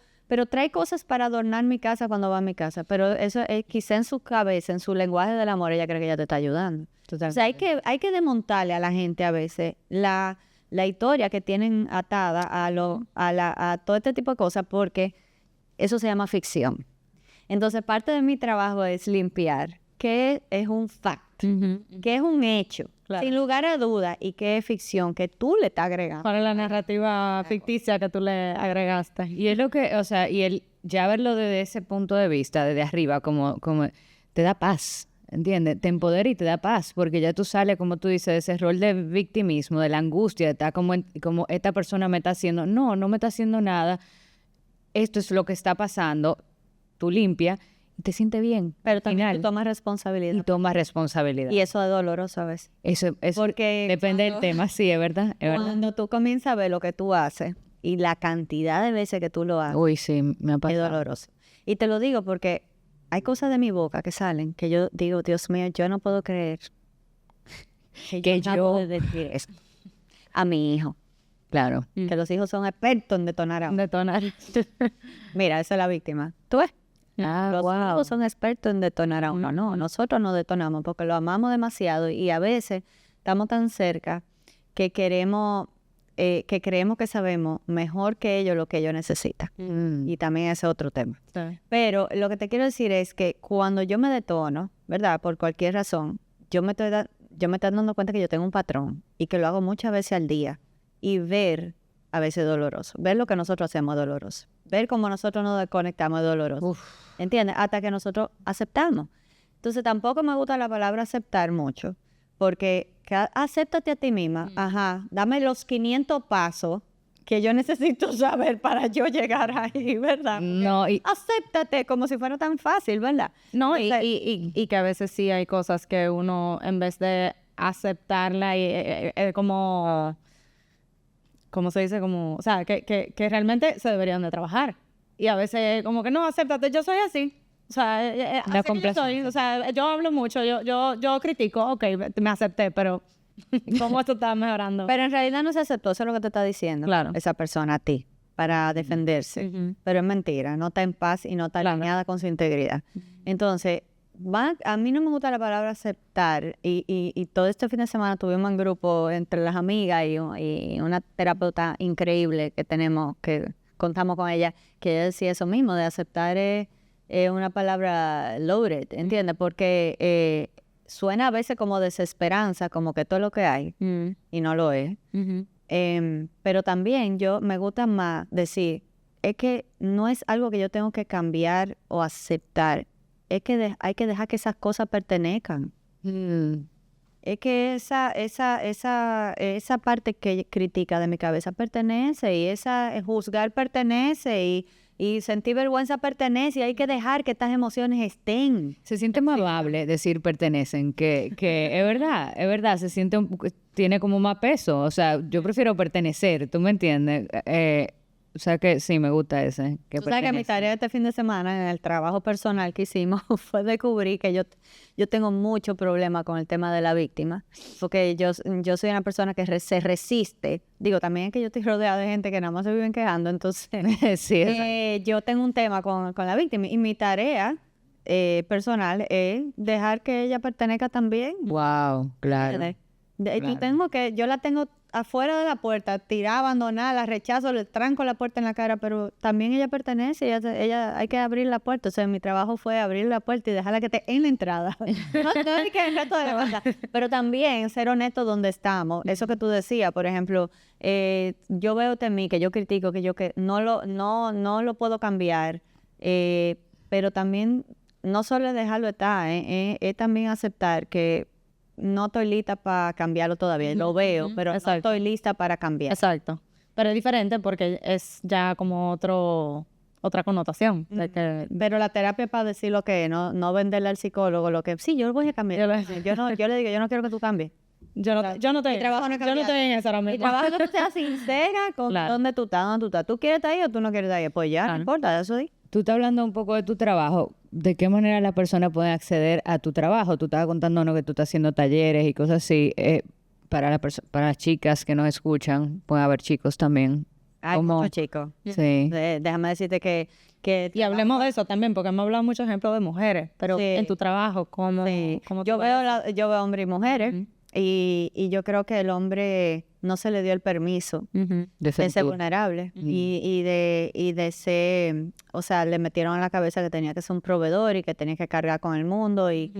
trae cosas para adornar mi casa cuando va a mi casa. Pero eso es quizá en su cabeza, en su lenguaje del amor, ella cree que ella te está ayudando. Totalmente. O sea, hay que desmontarle a la gente a veces la historia que tienen atada a todo este tipo de cosas, porque eso se llama ficción. Entonces, parte de mi trabajo es limpiar qué es un fact, qué es un hecho, sin lugar a duda, y qué es ficción que tú le estás agregando. ¿Cuál es la narrativa ficticia que tú le agregaste? Y es lo que, o sea, y el ya verlo desde ese punto de vista, desde arriba, como te da paz, ¿entiendes? Te empodera y te da paz, porque ya tú sales, como tú dices, de ese rol de victimismo, de la angustia, de estar como esta persona me está haciendo, no me está haciendo nada, esto es lo que está pasando, tú limpias y te sientes bien. Pero también Final. tú tomas responsabilidad. Y tomas responsabilidad. Y eso es doloroso a veces. Eso Porque depende del tema, sí, es verdad. Cuando tú comienzas a ver lo que tú haces y la cantidad de veces que tú lo haces, Uy, sí, me ha es pasado. doloroso. Y te lo digo porque hay cosas de mi boca que salen que yo digo, Dios mío, yo no puedo creer que yo acabo de decir esto a mi hijo. Claro. Que los hijos son expertos en detonar a uno. Detonar. Mira, esa es la víctima. ¿Tú ves? Los hijos son expertos en detonar a uno. No, nosotros no detonamos porque lo amamos demasiado y a veces estamos tan cerca que creemos que sabemos mejor que ellos lo que ellos necesitan. Y también ese es otro tema. Sí. Pero lo que te quiero decir es que cuando yo me detono, ¿verdad? Por cualquier razón, yo me estoy dando cuenta que yo tengo un patrón y que lo hago muchas veces al día. Y ver a veces es doloroso. Ver lo que nosotros hacemos es doloroso. Ver cómo nosotros nos desconectamos es doloroso. ¿Entiendes? Hasta que nosotros aceptamos. Entonces tampoco me gusta la palabra aceptar mucho, porque acéptate a ti misma. Ajá, dame los 500 pasos que yo necesito saber para yo llegar ahí, ¿verdad? No, y Acéptate como si fuera tan fácil, ¿verdad? No, O sea, y que a veces sí hay cosas que uno, en vez de aceptarla, como, ¿cómo se dice? Como, o sea, que realmente se deberían de trabajar. Y a veces como que no, acéptate, yo soy así. O sea, así que yo soy. O sea, yo hablo mucho, yo critico, ok, me acepté, pero ¿cómo esto está mejorando? Pero en realidad no se aceptó, eso es lo que te está diciendo Claro. esa persona a ti, para defenderse. Pero es mentira, no está en paz y no está alineada con su integridad. Entonces, a mí no me gusta la palabra aceptar y todo este fin de semana tuvimos un grupo entre las amigas y una terapeuta increíble que tenemos, que contamos con ella, que ella decía eso mismo, de aceptar es una palabra loaded, ¿entiendes? Porque suena a veces como desesperanza, como que todo lo que hay, y no lo es. Pero también me gusta más decir, es que no es algo que yo tengo que cambiar o aceptar, es que hay que dejar que esas cosas pertenezcan. Es que esa parte que critica de mi cabeza pertenece, y esa juzgar pertenece, y sentir vergüenza pertenece, y hay que dejar que estas emociones estén. Se siente más amable decir pertenecen, que es verdad, se siente, tiene como más peso. O sea, yo prefiero pertenecer, ¿tú me entiendes? O sea que sí, me gusta ese. Tú sabes que mi tarea este fin de semana en el trabajo personal que hicimos fue descubrir que yo tengo mucho problema con el tema de la víctima, porque yo soy una persona que se resiste. Digo, también es que yo estoy rodeada de gente que nada más se viven quejando, entonces sí, yo tengo un tema con la víctima, y mi tarea personal es dejar que ella pertenezca también. Wow, claro. Yo la tengo afuera de la puerta, tirada, abandonada, la rechazo, le tranco la puerta en la cara, pero también ella pertenece, ella hay que abrir la puerta. O sea, mi trabajo fue abrir la puerta y dejarla que esté en la entrada. No hay que el resto de la puerta. Pero también ser honesto donde estamos. Eso que tú decías, por ejemplo, yo veo en mí que yo critico, que no lo puedo cambiar, pero también no solo es dejarlo estar, es también aceptar que no estoy lista para cambiarlo todavía. Lo veo, pero no estoy lista para cambiar. Exacto. Pero es diferente porque es ya como otra connotación. Pero la terapia es para decir lo que es, no venderle al psicólogo lo que... Sí, yo lo voy a cambiar. Yo le digo, yo no quiero que tú cambies. Yo no estoy en eso ahora mismo. Mi trabajo es que tú seas sincera con dónde tú estás. ¿Tú quieres estar ahí o tú no quieres estar ahí? Pues ya, no importa, eso sí. Tú estás hablando un poco de tu trabajo. ¿De qué manera las personas pueden acceder a tu trabajo? Tú estabas contándonos que tú estás haciendo talleres y cosas así. Para las chicas que nos escuchan, pueden haber chicos también. Hay muchos chicos. Sí. Déjame decirte que y hablemos de eso también, porque hemos hablado muchos ejemplos de mujeres, pero en tu trabajo, ¿cómo yo veo hombres y mujeres, y yo creo que el hombre no se le dio el permiso de ser vulnerable y de ser, o sea, le metieron en la cabeza que tenía que ser un proveedor y que tenía que cargar con el mundo, y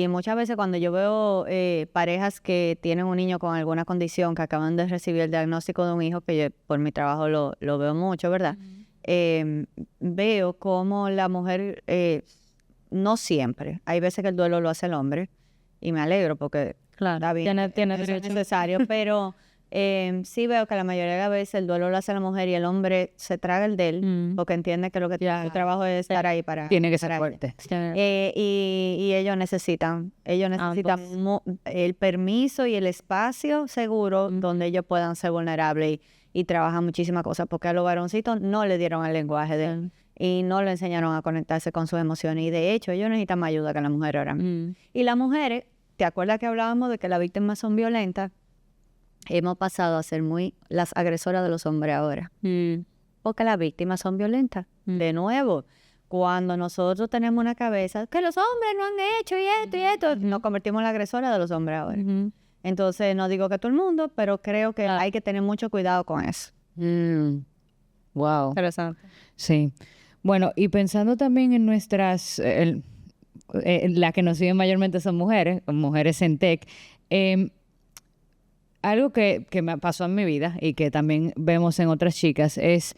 muchas veces cuando yo veo parejas que tienen un niño con alguna condición, que acaban de recibir el diagnóstico de un hijo, que yo por mi trabajo lo veo mucho, ¿verdad? Veo cómo la mujer, no siempre, hay veces que el duelo lo hace el hombre, y me alegro porque tiene derecho, es necesario, pero sí veo que la mayoría de las veces el duelo lo hace la mujer y el hombre se traga el de él, porque entiende que el trabajo es estar ahí para... Tiene que ser fuerte. Y ellos necesitan el permiso y el espacio seguro donde ellos puedan ser vulnerables y trabajan muchísimas cosas, porque a los varoncitos no le dieron el lenguaje de él y no le enseñaron a conectarse con sus emociones, y de hecho ellos necesitan más ayuda que las mujeres ahora. Y las mujeres, ¿te acuerdas que hablábamos de que las víctimas son violentas? Hemos pasado a ser muy las agresoras de los hombres ahora, porque las víctimas son violentas. De nuevo, cuando nosotros tenemos una cabeza que los hombres no han hecho y esto, nos convertimos en la agresora de los hombres ahora. Entonces, no digo que todo el mundo, pero creo que hay que tener mucho cuidado con eso. Wow. Interesante. Sí. Bueno, y pensando también en nuestras, las que nos siguen mayormente son mujeres en tech, algo que me pasó en mi vida y que también vemos en otras chicas es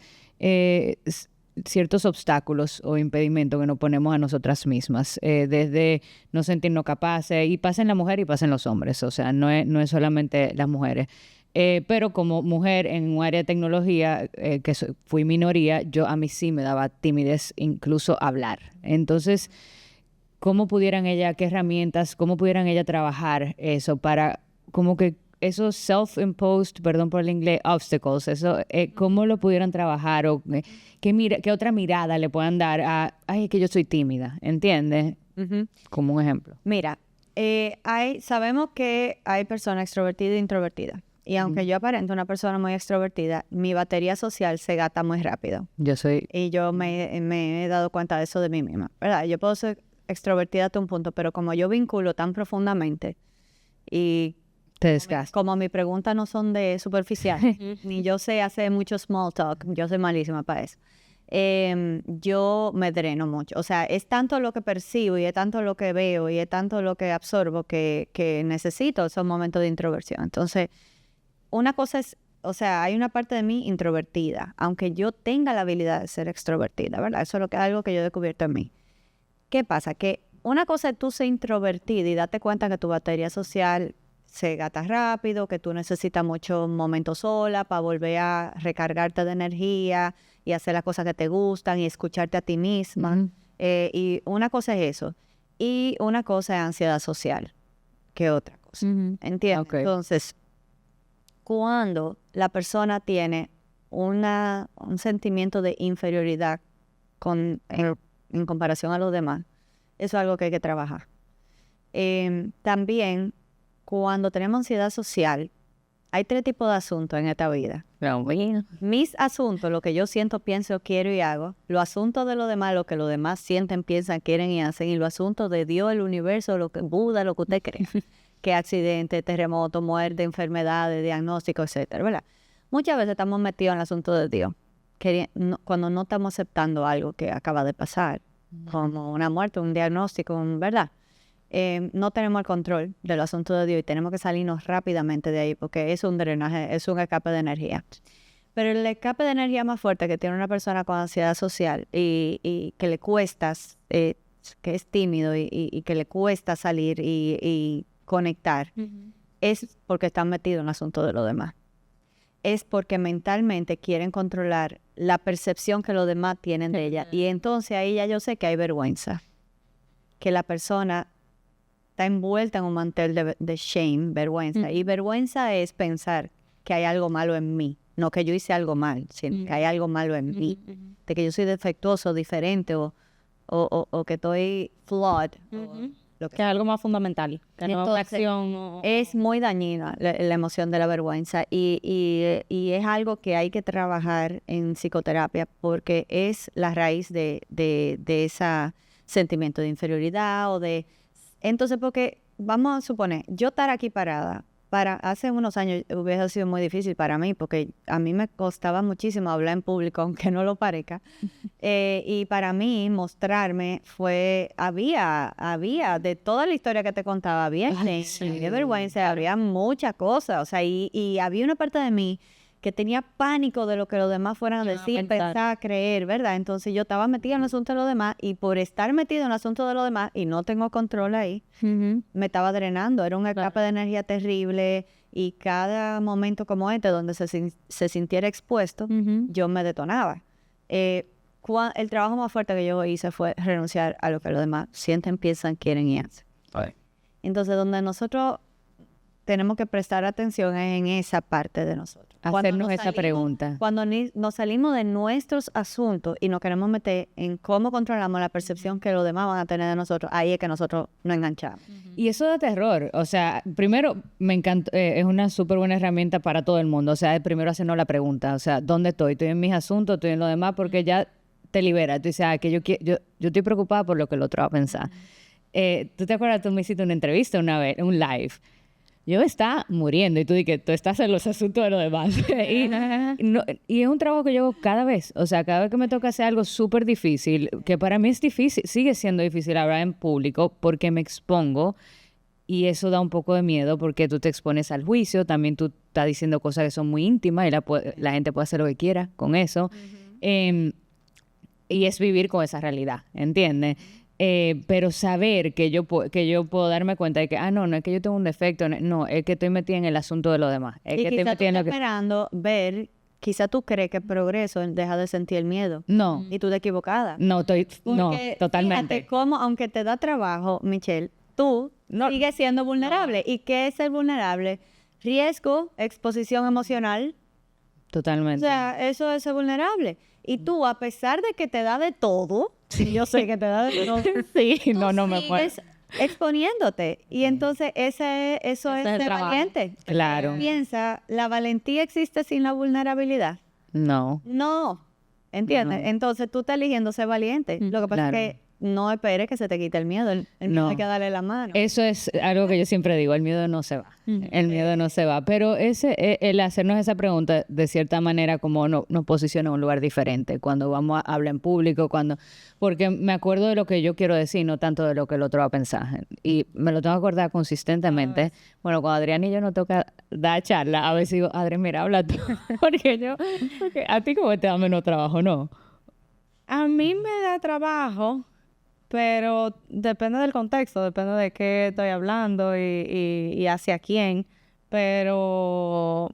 ciertos obstáculos o impedimentos que nos ponemos a nosotras mismas, desde no sentirnos capaces, y pasa en la mujer y pasa en los hombres, o sea, no es solamente las mujeres. Pero como mujer en un área de tecnología, fui minoría, a mí sí me daba timidez incluso hablar. Entonces, qué herramientas, cómo pudieran ella trabajar eso para como que esos self-imposed, perdón por el inglés, obstacles, eso, cómo lo pudieran trabajar, o qué otra mirada le puedan dar a, ay, es que yo soy tímida, ¿entiendes? Como un ejemplo. Mira, sabemos que hay personas extrovertidas e introvertidas. Y aunque yo aparento una persona muy extrovertida, mi batería social se gasta muy rápido. Y yo me he dado cuenta de eso de mí misma, ¿verdad? Yo puedo ser extrovertida hasta un punto, pero como yo vinculo tan profundamente y te desgastas. Como mis preguntas no son de superficial, ni yo sé hacer mucho small talk, yo soy malísima para eso. yo me dreno mucho. O sea, es tanto lo que percibo y es tanto lo que veo y es tanto lo que absorbo que necesito esos momentos de introversión. Entonces, una cosa es, o sea, hay una parte de mí introvertida, aunque yo tenga la habilidad de ser extrovertida, ¿verdad? Eso es algo que yo he descubierto en mí. ¿Qué pasa? Que una cosa es tú ser introvertida y date cuenta que tu batería social se gasta rápido, que tú necesitas muchos momentos sola para volver a recargarte de energía y hacer las cosas que te gustan y escucharte a ti misma. Y una cosa es eso. Y una cosa es ansiedad social, que otra cosa. ¿Entiendes? Okay. Entonces, cuando la persona tiene un sentimiento de inferioridad en comparación a los demás, eso es algo que hay que trabajar. También, cuando tenemos ansiedad social, hay 3 tipos de asuntos en esta vida. Mis asuntos, lo que yo siento, pienso, quiero y hago. Los asuntos de los demás, lo que los demás sienten, piensan, quieren y hacen. Y los asuntos de Dios, el universo, lo que Buda, lo que usted cree. Que accidente, terremoto, muerte, enfermedades, diagnóstico, etcétera, ¿verdad? Muchas veces estamos metidos en el asunto de Dios. Cuando no estamos aceptando algo que acaba de pasar, como una muerte, un diagnóstico, ¿verdad? No tenemos el control del asunto de Dios y tenemos que salirnos rápidamente de ahí porque es un drenaje, es un escape de energía. Pero el escape de energía más fuerte que tiene una persona con ansiedad social y que le cuesta, que es tímido y que le cuesta salir y conectar, es porque están metidos en el asunto de los demás. Es porque mentalmente quieren controlar la percepción que los demás tienen de ella. Y entonces ahí ya yo sé que hay vergüenza. Que la persona está envuelta en un mantel de shame, vergüenza. Y vergüenza es pensar que hay algo malo en mí. No que yo hice algo mal, sino que hay algo malo en mí. De que yo soy defectuoso, diferente o que estoy flawed. Que es algo más fundamental. Que no es una Entonces, acción. es muy dañina la emoción de la vergüenza y es algo que hay que trabajar en psicoterapia porque es la raíz de ese sentimiento de inferioridad Entonces, porque vamos a suponer, yo estar aquí parada, hace unos años hubiese sido muy difícil para mí porque a mí me costaba muchísimo hablar en público, aunque no lo parezca. Y para mí mostrarme había de toda la historia que te contaba, había vergüenza, había muchas cosas, o sea, y había una parte de mí que tenía pánico de lo que los demás fueran a decir, pensar, creer, ¿verdad? Entonces yo estaba metida en el asunto de los demás y por estar metida en el asunto de los demás y no tengo control ahí, me estaba drenando. Era un escape de energía terrible y cada momento como este donde se sintiera expuesto, yo me detonaba. El trabajo más fuerte que yo hice fue renunciar a lo que los demás sienten, piensan, quieren y hacen. Entonces, donde nosotros tenemos que prestar atención en esa parte de nosotros. Hacernos esa pregunta. Cuando nos salimos de nuestros asuntos y nos queremos meter en cómo controlamos la percepción que los demás van a tener de nosotros, ahí es que nosotros nos enganchamos. Y eso da terror. O sea, primero, me encanta, es una súper buena herramienta para todo el mundo. O sea, primero hacernos la pregunta. O sea, ¿dónde estoy? ¿Estoy en mis asuntos? ¿Estoy en lo demás? Porque ya te libera. Tú dices, que yo estoy preocupada por lo que el otro va a pensar. ¿Tú te acuerdas? Tú me hiciste una entrevista una vez, un live. Yo estaba muriendo y tú dices que tú estás en los asuntos de los demás. y es un trabajo que yo hago cada vez. O sea, cada vez que me toca hacer algo súper difícil, que para mí es difícil, sigue siendo difícil hablar en público porque me expongo y eso da un poco de miedo porque tú te expones al juicio, también tú estás diciendo cosas que son muy íntimas y la gente puede hacer lo que quiera con eso. Y es vivir con esa realidad, ¿entiendes? Pero saber que yo puedo darme cuenta de que, no es que yo tengo un defecto, no, es que estoy metida en el asunto de los demás. Es y que quizás estoy tú estás esperando ver, quizás tú crees que el progreso deja de sentir el miedo. No. Y tú estás equivocada. No, totalmente. Fíjate cómo, aunque te da trabajo, Michelle, tú sigues siendo vulnerable. ¿Y qué es ser vulnerable? Riesgo, exposición emocional. Totalmente. O sea, eso es ser vulnerable. Y tú, a pesar de que te da de todo, yo sé que te da de todo, sí, no me muero. Exponiéndote. Y entonces eso es ser valiente. Claro. Piensa, ¿la valentía existe sin la vulnerabilidad? No. No. ¿Entiendes? No. Entonces tú estás eligiendo ser valiente. Lo que pasa es que no esperes que se te quite el miedo. El miedo hay que darle la mano. Eso es algo que yo siempre digo, el miedo no se va. El miedo no se va. Pero el hacernos esa pregunta, de cierta manera, como nos posiciona en un lugar diferente. Cuando vamos a hablar en público, porque me acuerdo de lo que yo quiero decir, no tanto de lo que el otro va a pensar. Y me lo tengo que acordar consistentemente. Bueno, cuando Adrián y yo nos toca dar charla, a veces digo, Adrián, mira, habla tú. porque a ti como te da menos trabajo, ¿no? A mí me da trabajo, pero depende del contexto, depende de qué estoy hablando y hacia quién. Pero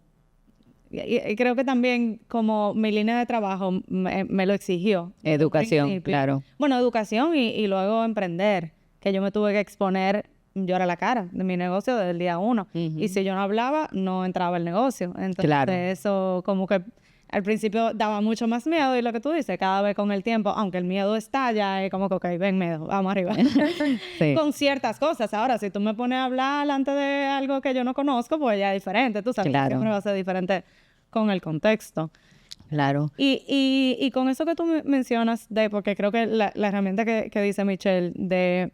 y creo que también como mi línea de trabajo me lo exigió. Educación, claro. Bueno, educación y luego emprender, que yo me tuve que exponer, yo era la cara de mi negocio desde el día 1. Y si yo no hablaba, no entraba el negocio. Entonces eso como que al principio daba mucho más miedo y lo que tú dices, cada vez con el tiempo, aunque el miedo está, ya es como que, ok, ven miedo, vamos arriba. Sí. Con ciertas cosas. Ahora, si tú me pones a hablar delante de algo que yo no conozco, pues ya es diferente, tú sabes. Claro. Siempre va a ser diferente con el contexto. Claro. Y con eso que tú mencionas, porque creo que la herramienta que dice Michelle de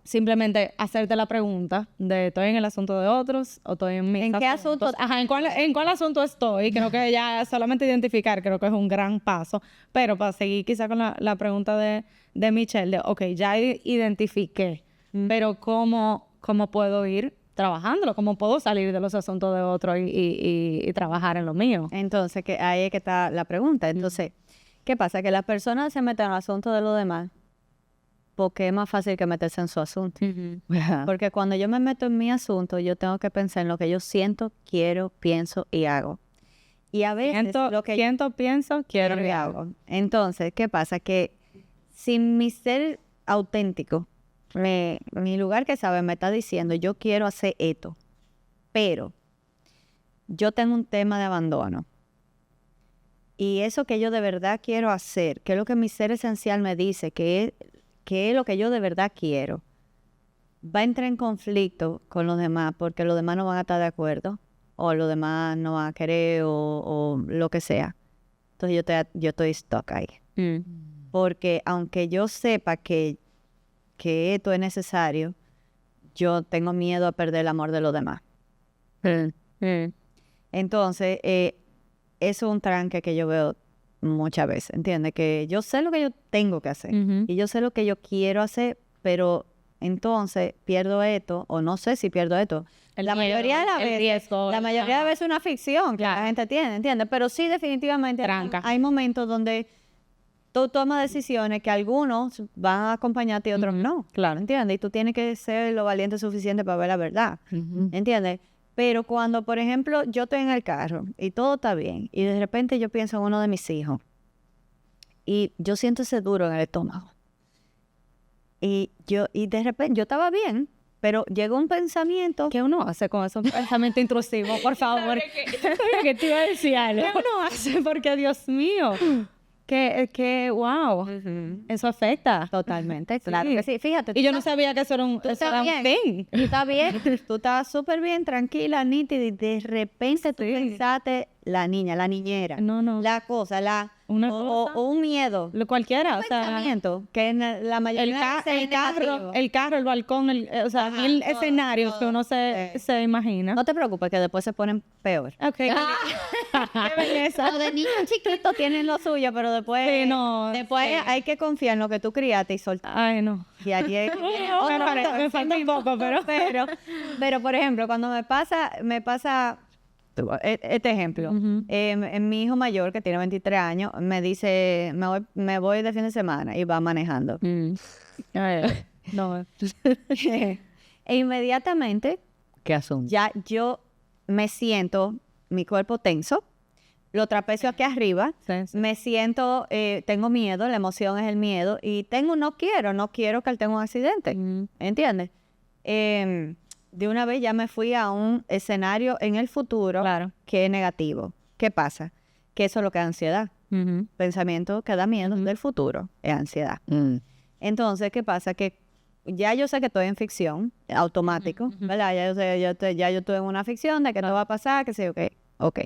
simplemente hacerte la pregunta de ¿estoy en el asunto de otros o estoy en mi ¿En qué asunto? Ajá, ¿en cuál asunto estoy? Creo que ya solamente identificar creo que es un gran paso. Pero para seguir quizá con la pregunta de Michelle, ok, ya identifiqué, pero ¿cómo puedo ir trabajándolo? ¿Cómo puedo salir de los asuntos de otros y trabajar en lo mío? Entonces, ahí es que está la pregunta. Entonces, ¿qué pasa? Que las personas se meten en el asunto de los demás porque es más fácil que meterse en su asunto. Porque cuando yo me meto en mi asunto, yo tengo que pensar en lo que yo siento, quiero, pienso y hago. Y a veces lo que siento, pienso, quiero y hago. Entonces, ¿qué pasa? Que sin mi ser auténtico, mi lugar que sabe me está diciendo, yo quiero hacer esto, pero yo tengo un tema de abandono. Y eso que yo de verdad quiero hacer, que es lo que mi ser esencial me dice, que es lo que yo de verdad quiero, va a entrar en conflicto con los demás porque los demás no van a estar de acuerdo o los demás no van a querer o lo que sea. Entonces yo estoy stuck ahí. Porque aunque yo sepa que esto es necesario, yo tengo miedo a perder el amor de los demás. Entonces, eso es un tranque que yo veo muchas veces, ¿entiendes? Que yo sé lo que yo tengo que hacer y yo sé lo que yo quiero hacer, pero entonces pierdo esto o no sé si pierdo esto. La mayoría de las veces es una ficción que la gente tiene, ¿entiendes? Pero sí definitivamente hay momentos donde tú tomas decisiones que algunos van a acompañarte y otros no. Claro. ¿Entiendes? Y tú tienes que ser lo valiente suficiente para ver la verdad. ¿Entiendes? Pero cuando, por ejemplo, yo estoy en el carro y todo está bien y de repente yo pienso en uno de mis hijos y yo siento ese duro en el estómago. Y de repente yo estaba bien, pero llegó un pensamiento. ¿Qué uno hace con esos pensamientos intrusivos? Por favor. ¿Qué te iba a decir algo? ¿Qué uno hace? Porque, Dios mío, wow, eso afecta. Totalmente, claro que sí. Fíjate. Y yo no sabía que eso era un thing. Tú estás bien, tú estabas súper bien, tranquila, nítida, y de repente tú pensaste la niña, la niñera. No. La cosa, o un miedo. Cualquiera, un pensamiento, que en la mayoría el carro, el balcón, mil escenarios que uno se imagina. No te preocupes, que después se ponen peor. Ok. Qué belleza. Los de niños chiquitos tienen lo suyo, pero después, hay que confiar en lo que tú criaste y soltar. Ay, no. Y allí me falta un poco, pero por ejemplo, cuando me pasa este ejemplo, mi hijo mayor, que tiene 23 años, me dice, me voy de fin de semana y va manejando. No. E inmediatamente, ¿qué asunto? ya yo me siento, mi cuerpo tenso, lo trapecios aquí arriba, sí. Me siento, tengo miedo, la emoción es el miedo, y no quiero que él tenga un accidente, ¿entiendes? De una vez ya me fui a un escenario en el futuro que es negativo. ¿Qué pasa? Que eso es lo que es ansiedad. Pensamiento que da miedo del futuro es ansiedad. Entonces, ¿qué pasa? Que ya yo sé que estoy en ficción, automático, ¿verdad? Ya yo estoy en una ficción de que no va a pasar, que sé yo, ok.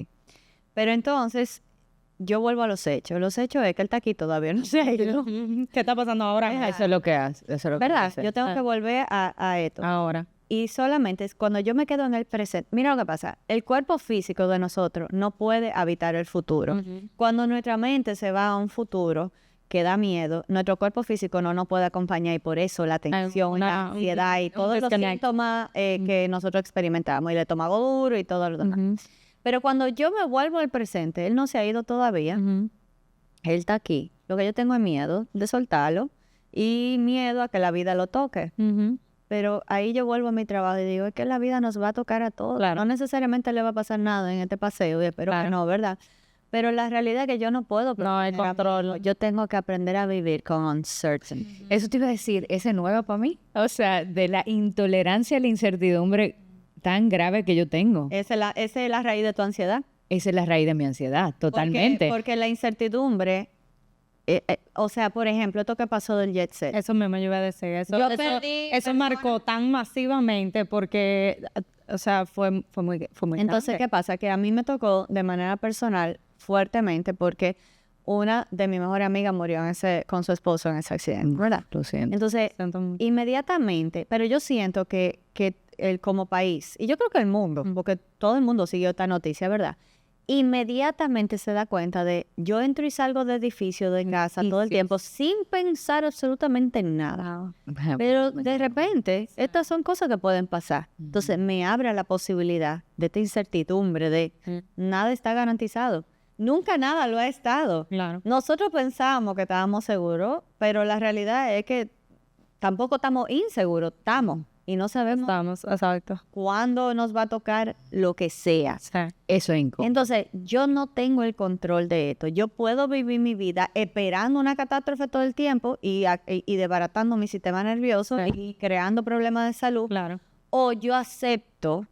Pero entonces, yo vuelvo a los hechos. Los hechos es que él está aquí todavía, no se ha ido. ¿Qué está pasando ahora? Eso es lo que hace. Eso es lo que ¿Verdad? hace. Yo tengo que volver a esto. Ahora. Y solamente es cuando yo me quedo en el presente. Mira lo que pasa. El cuerpo físico de nosotros no puede habitar el futuro. Cuando nuestra mente se va a un futuro que da miedo, nuestro cuerpo físico no nos puede acompañar y por eso la tensión, la ansiedad y todos los síntomas que nosotros experimentamos. Y el estómago duro y todo lo demás. Pero cuando yo me vuelvo al presente, él no se ha ido todavía. Él está aquí. Lo que yo tengo es miedo de soltarlo y miedo a que la vida lo toque. Pero ahí yo vuelvo a mi trabajo y digo, es que la vida nos va a tocar a todos. Claro. No necesariamente le va a pasar nada en este paseo, y espero que no, ¿verdad? Pero la realidad es que yo no puedo. No hay control. Yo tengo que aprender a vivir con uncertainty. Eso te iba a decir, ese es nuevo para mí. O sea, de la intolerancia a la incertidumbre tan grave que yo tengo. Esa es la raíz de tu ansiedad. Esa es la raíz de mi ansiedad, totalmente. Porque la incertidumbre, o sea, por ejemplo, esto que pasó del jet set. Eso mismo yo iba a decir. Eso marcó tan masivamente porque, o sea, fue muy Entonces, grande. ¿qué pasa? Que a mí me tocó de manera personal fuertemente porque una de mis mejores amigas murió con su esposo en ese accidente, ¿verdad? Lo siento. Entonces, Siento mucho. inmediatamente, pero yo siento que como país, y yo creo que el mundo, porque todo el mundo siguió esta noticia, ¿verdad? Inmediatamente se da cuenta de, yo entro y salgo de edificio, de casa, todo el tiempo, sin pensar absolutamente en nada. Pero de repente, estas son cosas que pueden pasar. Entonces, me abre la posibilidad de esta incertidumbre de nada está garantizado. Nunca nada lo ha estado. Claro. Nosotros pensábamos que estábamos seguros, pero la realidad es que tampoco estamos inseguros, estamos. Y no sabemos Estamos, exacto. cuándo nos va a tocar lo que sea. Sí. Eso es incómodo. Entonces, yo no tengo el control de esto. Yo puedo vivir mi vida esperando una catástrofe todo el tiempo y desbaratando mi sistema nervioso y creando problemas de salud. Claro. O yo acepto,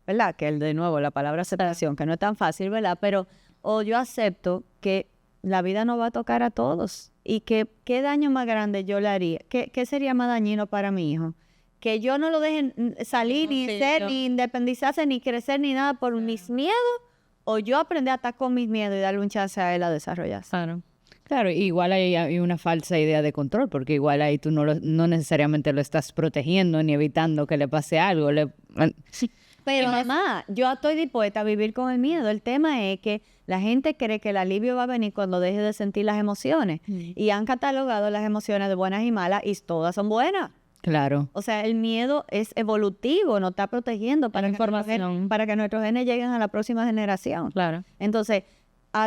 ¿verdad? Que de nuevo, la palabra aceptación, que no es tan fácil, ¿verdad? Pero, o yo acepto que la vida no va a tocar a todos. Y que qué daño más grande yo le haría. ¿Qué sería más dañino para mi hijo? Que yo no lo deje salir, ni ser, ni independizarse, ni crecer, ni nada por mis miedos, o yo aprender a estar con mis miedos y darle un chance a él a desarrollarse. Claro. Claro, igual hay una falsa idea de control, porque igual ahí tú no necesariamente lo estás protegiendo ni evitando que le pase algo. Pero además, yo estoy dispuesta a vivir con el miedo. El tema es que la gente cree que el alivio va a venir cuando deje de sentir las emociones. Y han catalogado las emociones de buenas y malas y todas son buenas. Claro. O sea, el miedo es evolutivo, nos está protegiendo para que nuestros genes lleguen a la próxima generación. Claro. Entonces,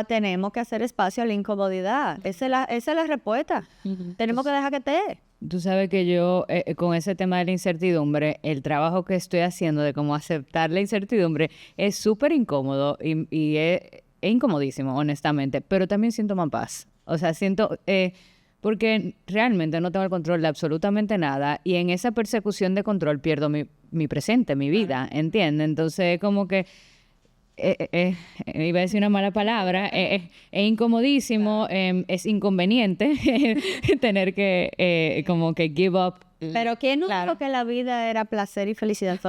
tenemos que hacer espacio a la incomodidad. Esa es la respuesta. Tenemos que dejar que esté. Tú sabes que yo, con ese tema de la incertidumbre, el trabajo que estoy haciendo de cómo aceptar la incertidumbre es súper incómodo y es incomodísimo, honestamente, pero también siento más paz. O sea, siento... porque realmente no tengo el control de absolutamente nada y en esa persecución de control pierdo mi presente, mi vida, ¿entiendes? Entonces, como que, iba a decir una mala palabra, es incomodísimo, es inconveniente tener que como que give up. Pero ¿quién no dijo que la vida era placer y felicidad?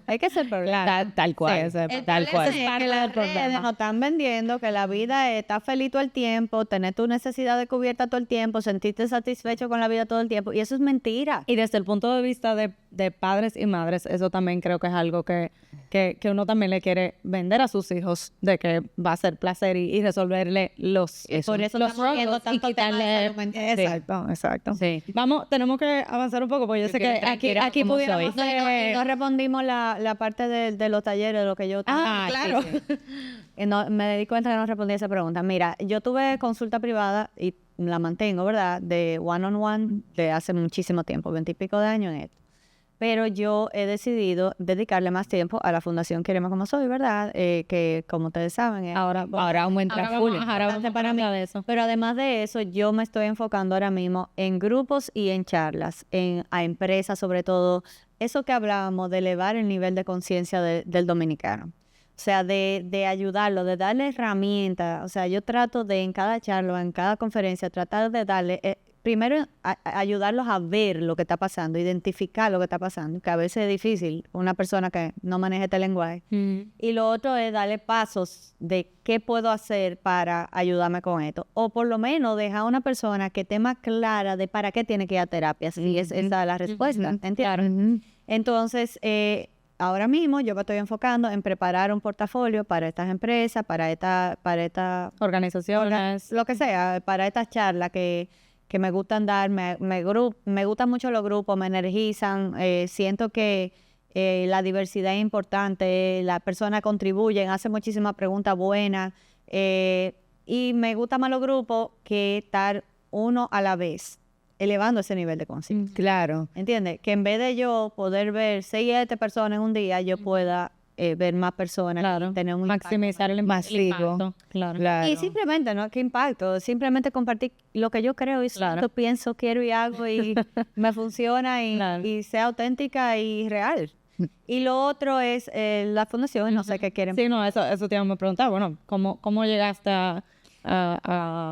Hay que ser problema. Tal cual, tal cual. Es que las redes nos están vendiendo que la vida es estar feliz todo el tiempo, tener tu necesidad de cubierta todo el tiempo, sentirte satisfecho con la vida todo el tiempo. Y eso es mentira. Y desde el punto de vista de padres y madres, eso también creo que es algo que uno también le quiere vender a sus hijos, de que va a ser placer y resolverle los Por eso los estamos viendo struggles y tanto tema de quitarle... salud mental. Exacto. Sí. Vamos, tenemos que avanzar un poco, porque yo sé que aquí como pudiéramos... soy. No respondimos la parte de los talleres, de lo que yo... claro. No, me di cuenta que no respondí esa pregunta. Mira, yo tuve consulta privada y la mantengo, ¿verdad? De one-on-one de hace muchísimo tiempo, 20 y pico de años en esto. Pero yo he decidido dedicarle más tiempo a la Fundación Queremos Como Soy, ¿verdad? Que, como ustedes saben, Ahora aumenta full. Ahora vamos para mí de eso. Pero además de eso, yo me estoy enfocando ahora mismo en grupos y en charlas, a empresas sobre todo. Eso que hablábamos de elevar el nivel de conciencia del dominicano. O sea, de ayudarlo, de darle herramientas. O sea, yo trato de en cada charla, en cada conferencia, tratar de darle primero ayudarlos a ver lo que está pasando, identificar lo que está pasando, que a veces es difícil una persona que no maneja este lenguaje. Y lo otro es darle pasos de qué puedo hacer para ayudarme con esto. O por lo menos dejar a una persona que esté más clara de para qué tiene que ir a terapia. Si esa es la respuesta, ¿entiendes? Claro. Entonces, ahora mismo yo me estoy enfocando en preparar un portafolio para estas empresas, para esta Organizaciones. lo que sea, para estas charlas que me gustan dar, me gustan mucho los grupos, me energizan, siento que la diversidad es importante, las personas contribuyen, hacen muchísimas preguntas buenas, y me gustan más los grupos que estar uno a la vez, elevando ese nivel de conciencia. Claro. ¿Entiendes? Que en vez de yo poder ver 6 a 7 personas en un día, yo pueda ver más personas, Claro. tener un Maximizar el Masivo. impacto. Claro. Claro. y simplemente, ¿no? ¿Qué impacto? Simplemente compartir lo que yo creo y Claro. siento, pienso, quiero y hago y me funciona y, Claro. y sea auténtica y real. Y lo otro es la fundación, no sé qué quieren. Sí, no, eso te iba a preguntar. Bueno, ¿cómo llegaste a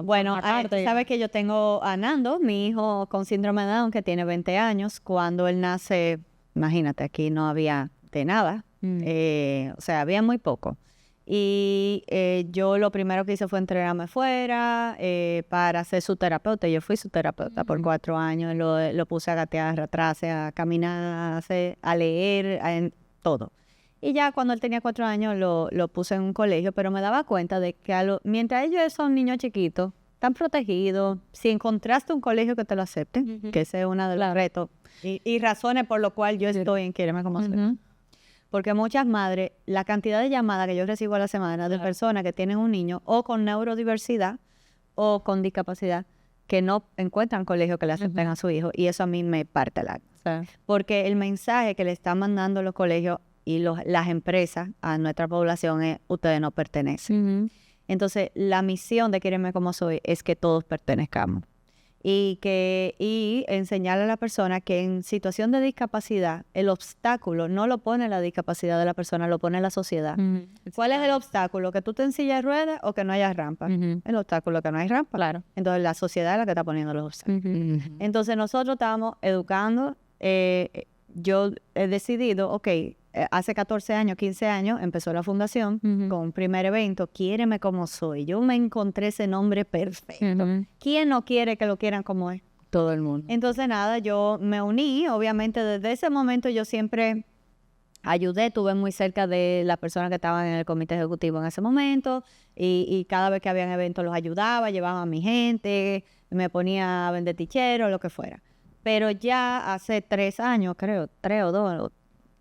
Bueno, formar parte? sabes que yo tengo a Nando, mi hijo con síndrome de Down, que tiene 20 años. Cuando él nace, imagínate, aquí no había de nada. O sea, había muy poco. Y yo lo primero que hice fue entrenarme fuera para ser su terapeuta. Yo fui su terapeuta por 4 años. Lo puse a gatear, a arrastrarse, a caminar, a leer, todo. Y ya cuando él tenía 4 años lo puse en un colegio, pero me daba cuenta de que mientras ellos son niños chiquitos, están protegidos, si encontraste un colegio que te lo acepte, que ese es uno de los retos y razones por lo cual yo estoy en Quiéreme Como Soy. Porque muchas madres, la cantidad de llamadas que yo recibo a la semana de personas que tienen un niño o con neurodiversidad o con discapacidad que no encuentran colegio que le acepten a su hijo, y eso a mí me parte el alma. Porque el mensaje que le están mandando los colegios y las empresas a nuestra población es: ustedes no pertenecen. Entonces, la misión de Quiéreme Como Soy es que todos pertenezcamos. Y enseñarle a la persona que en situación de discapacidad, el obstáculo no lo pone la discapacidad de la persona, lo pone la sociedad. ¿Cuál es el obstáculo? ¿Que tú te en silla de ruedas o que no haya rampa? El obstáculo es que no hay rampa. Claro. Entonces, la sociedad es la que está poniendo los obstáculos. Entonces, nosotros estamos educando. Yo he decidido, hace 14 años, 15 años, empezó la fundación con un primer evento, Quiéreme Como Soy. Yo me encontré ese nombre perfecto. ¿Quién no quiere que lo quieran como es? Todo el mundo. Entonces, nada, yo me uní. Obviamente, desde ese momento yo siempre ayudé, estuve muy cerca de las personas que estaban en el comité ejecutivo en ese momento, y cada vez que habían eventos los ayudaba, llevaba a mi gente, me ponía a vender ticheros, lo que fuera. Pero ya hace 3 años, creo, 3 o 2,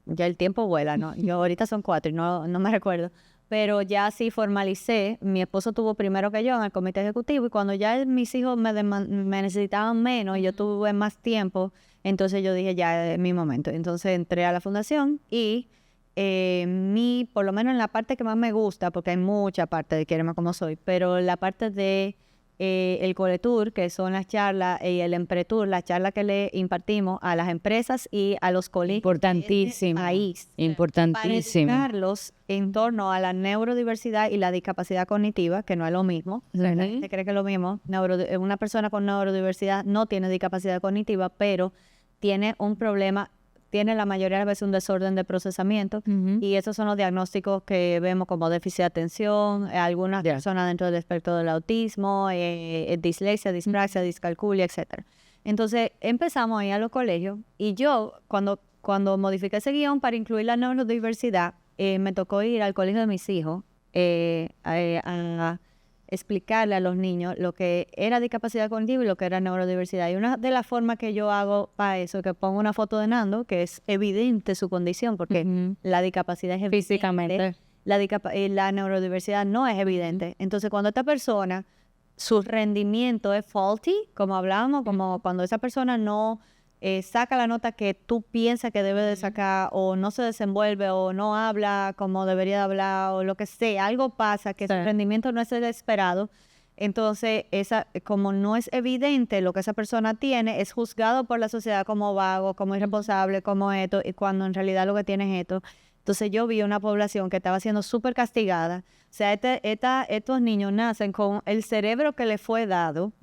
ya el tiempo vuela, ¿no? Yo ahorita son 4 y no me recuerdo. Pero ya sí formalicé. Mi esposo tuvo primero que yo en el comité ejecutivo, y cuando ya mis hijos me necesitaban menos y yo tuve más tiempo, entonces yo dije, ya es mi momento. Entonces entré a la fundación y por lo menos en la parte que más me gusta, porque hay mucha parte de Quiéreme Como Soy, pero la parte de el Coletour, que son las charlas, y el Empretour, las charlas que le impartimos a las empresas y a los colegios Importantísimo. del país, para Importantísimo. educarlos en torno a la neurodiversidad y la discapacidad cognitiva, que no es lo mismo. La gente cree que es lo mismo. Una persona con neurodiversidad no tiene discapacidad cognitiva, pero tiene un problema, tiene la mayoría de las veces un desorden de procesamiento, y esos son los diagnósticos que vemos como déficit de atención, algunas personas dentro del espectro del autismo, dislexia, dispraxia, discalculia, etc. Entonces empezamos a ir a los colegios, y yo cuando modifiqué ese guión para incluir la neurodiversidad, me tocó ir al colegio de mis hijos a explicarle a los niños lo que era discapacidad cognitiva y lo que era neurodiversidad. Y una de las formas que yo hago para eso es que pongo una foto de Nando, que es evidente su condición, porque la discapacidad es evidente. Físicamente. La neurodiversidad no es evidente. Entonces, cuando esta persona, su rendimiento es faulty, como hablamos, como cuando esa persona no saca la nota que tú piensas que debe de sacar, o no se desenvuelve, o no habla como debería de hablar, o lo que sea, algo pasa, que su rendimiento no es el esperado. Entonces, como no es evidente lo que esa persona tiene, es juzgado por la sociedad como vago, como irresponsable, como esto, y cuando en realidad lo que tiene es esto. Entonces, yo vi una población que estaba siendo súper castigada. O sea, estos niños nacen con el cerebro que les fue dado,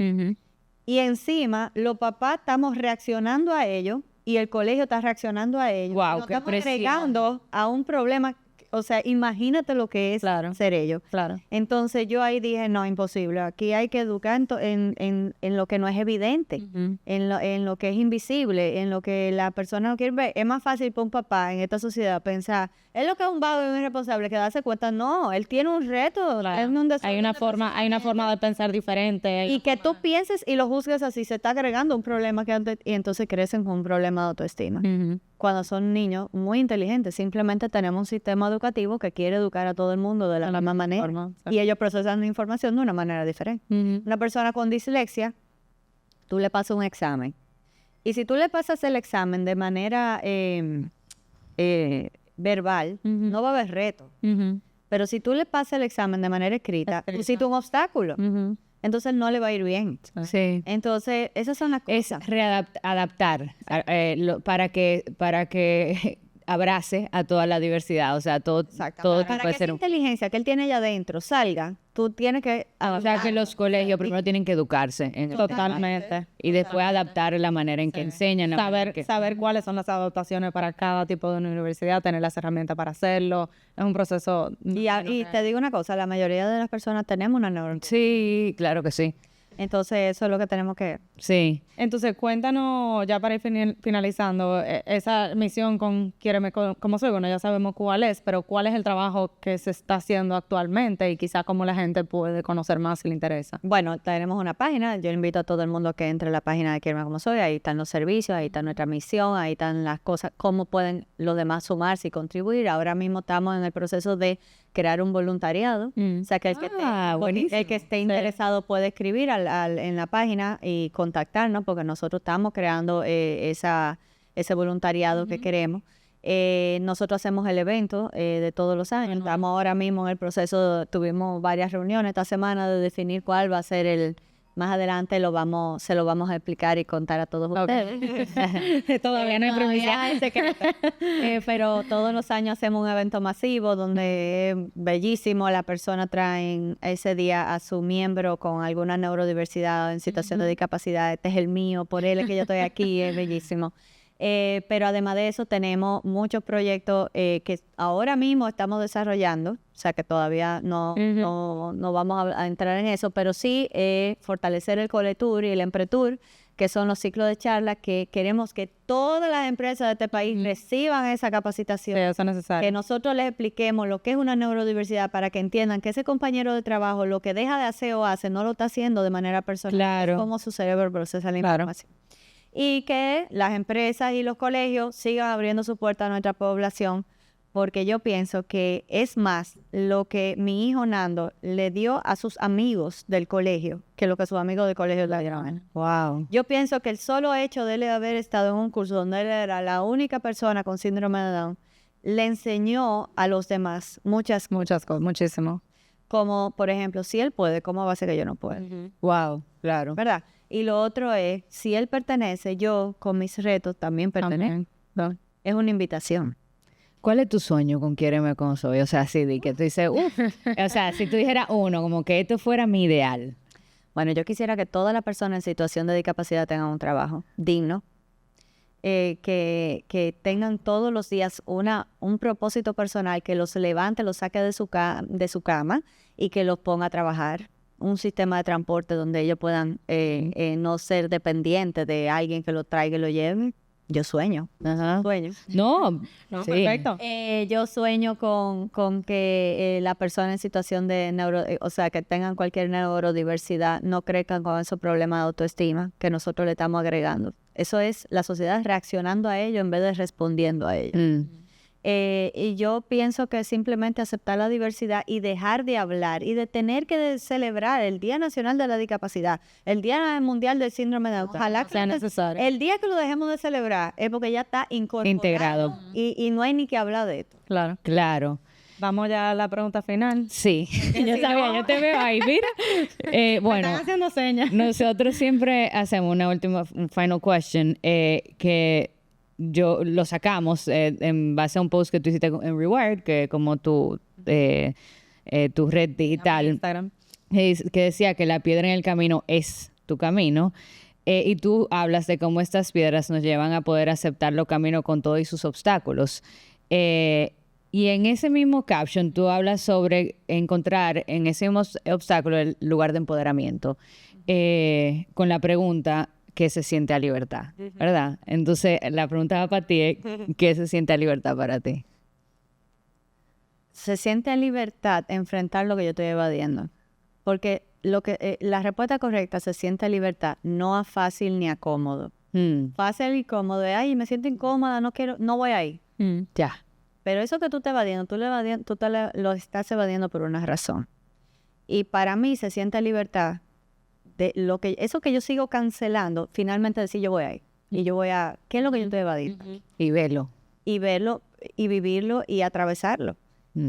Y encima, los papás estamos reaccionando a ello y el colegio está reaccionando a ello. Wow, Nos qué estamos presión. agregando a un problema. O sea, imagínate lo que es ser ellos. Claro. Entonces yo ahí dije, no, imposible. Aquí hay que educar en lo que no es evidente, en lo que es invisible, en lo que la persona no quiere ver. Es más fácil para un papá en esta sociedad pensar, es lo que es un vago y un irresponsable, que darse cuenta, no, él tiene un reto. Claro. Es un Hay una forma de pensar diferente. y que tú pienses y lo juzgues así, se está agregando un problema que antes, y entonces crecen con un problema de autoestima. Cuando son niños muy inteligentes, simplemente tenemos un sistema educativo que quiere educar a todo el mundo de la misma manera. forma, sí. Y ellos procesan la información de una manera diferente. Una persona con dislexia, tú le pasas un examen. Y si tú le pasas el examen de manera verbal, no va a haber reto. Pero si tú le pasas el examen de manera escrita, pusiste un obstáculo. Entonces no le va a ir bien. Sí. Entonces, esas son las Es cosas. adaptar para que abrace a toda la diversidad, o sea, todo Para puede que esa ser inteligencia que él tiene allá adentro salga, tú tienes que... o sea, que los colegios primero tienen que educarse en el tema Totalmente. y después adaptar la manera en que enseñan, la manera en que- Saber cuáles son las adaptaciones para cada tipo de universidad, tener las herramientas para hacerlo. Es un proceso. Y te digo una cosa, la mayoría de las personas tenemos una neurona. Sí, claro que sí. Entonces, eso es lo que tenemos que... Sí. Entonces, cuéntanos, ya para ir finalizando, esa misión con Quiéreme como soy, bueno, ya sabemos cuál es, pero cuál es el trabajo que se está haciendo actualmente y quizá cómo la gente puede conocer más si le interesa. Bueno, tenemos una página. Yo invito a todo el mundo que entre a la página de Quiéreme como soy. Ahí están los servicios, ahí está nuestra misión, ahí están las cosas, cómo pueden los demás sumarse y contribuir. Ahora mismo estamos en el proceso de crear un voluntariado. O sea, que el que esté interesado puede escribir en la página y contactarnos, porque nosotros estamos creando ese voluntariado que queremos. Nosotros hacemos el evento de todos los años. Estamos ahora mismo en el proceso, tuvimos varias reuniones esta semana de definir cuál va a ser más adelante se lo vamos a explicar y contar a todos ustedes. Todavía no hay primicia. Pero todos los años hacemos un evento masivo donde es bellísimo. La persona trae ese día a su miembro con alguna neurodiversidad o en situación de discapacidad. Este es el mío, por él es que yo estoy aquí, es bellísimo. Pero además de eso tenemos muchos proyectos que ahora mismo estamos desarrollando, o sea que todavía no vamos a entrar en eso, pero sí fortalecer el Coletour y el Empretour, que son los ciclos de charla que queremos que todas las empresas de este país reciban esa capacitación. Sí, eso es necesario. Que nosotros les expliquemos lo que es una neurodiversidad para que entiendan que ese compañero de trabajo lo que deja de hacer o hace no lo está haciendo de manera personal. Claro. Es como su cerebro procesa la Claro. información. Y que las empresas y los colegios sigan abriendo su puerta a nuestra población, porque yo pienso que es más lo que mi hijo Nando le dio a sus amigos del colegio que lo que sus amigos del colegio le dieron a él. Wow. Yo pienso que el solo hecho de él haber estado en un curso donde él era la única persona con síndrome de Down le enseñó a los demás muchas Muchas cosas, muchísimo. como, por ejemplo, si él puede, ¿cómo va a ser que yo no puedo? Wow, claro. ¿Verdad? Y lo otro es, si él pertenece, yo con mis retos también pertenezco. También. Es una invitación. ¿Cuál es tu sueño con Quiéreme como soy? O sea, sí, de que tú dices, o sea, si tú dijeras uno, como que esto fuera mi ideal. Bueno, yo quisiera que todas las personas en situación de discapacidad tengan un trabajo digno, que tengan todos los días un propósito personal que los levante, los saque de su cama y que los ponga a trabajar. Un sistema de transporte donde ellos puedan no ser dependientes de alguien que lo traiga y lo lleve. Yo sueño. Ajá. Sueño. No, No, sí. perfecto. Yo sueño con que la persona en situación de o sea, que tengan cualquier neurodiversidad, no crezcan con esos problemas de autoestima que nosotros le estamos agregando. Eso es la sociedad reaccionando a ello en vez de respondiendo a ello. Y yo pienso que simplemente aceptar la diversidad y dejar de hablar y de tener que celebrar el Día Nacional de la Discapacidad, el Día Mundial del Síndrome de Down. Ojalá que sea necesario. el día que lo dejemos de celebrar es porque ya está Integrado. y no hay ni que hablar de esto. Claro. Claro. Vamos ya a la pregunta final. Sí. Yo sabía, yo te veo ahí, mira. Bueno, Están haciendo señas. nosotros siempre hacemos una última, un final question, que yo lo sacamos en base a un post que tú hiciste en Rewired, que como tu red digital, Instagram. que decía que la piedra en el camino es tu camino. Y tú hablas de cómo estas piedras nos llevan a poder aceptarlo camino con todos y sus obstáculos. Y en ese mismo caption tú hablas sobre encontrar en ese mismo obstáculo el lugar de empoderamiento, con la pregunta, ¿qué se siente a libertad? ¿Verdad? Entonces, la pregunta va para ti es, ¿qué se siente a libertad para ti? Se siente a libertad enfrentar lo que yo estoy evadiendo. Porque la respuesta correcta, se siente a libertad, no a fácil ni a cómodo. Fácil y cómodo, ay, me siento incómoda, no voy ahí. Ya. Pero eso que tú estás evadiendo, lo estás evadiendo por una razón. Y para mí se siente a libertad de eso que yo sigo cancelando, finalmente decir yo voy ahí. Y yo voy a, ¿qué es lo que yo estoy evadiendo? Y verlo. Y verlo, y vivirlo, y atravesarlo.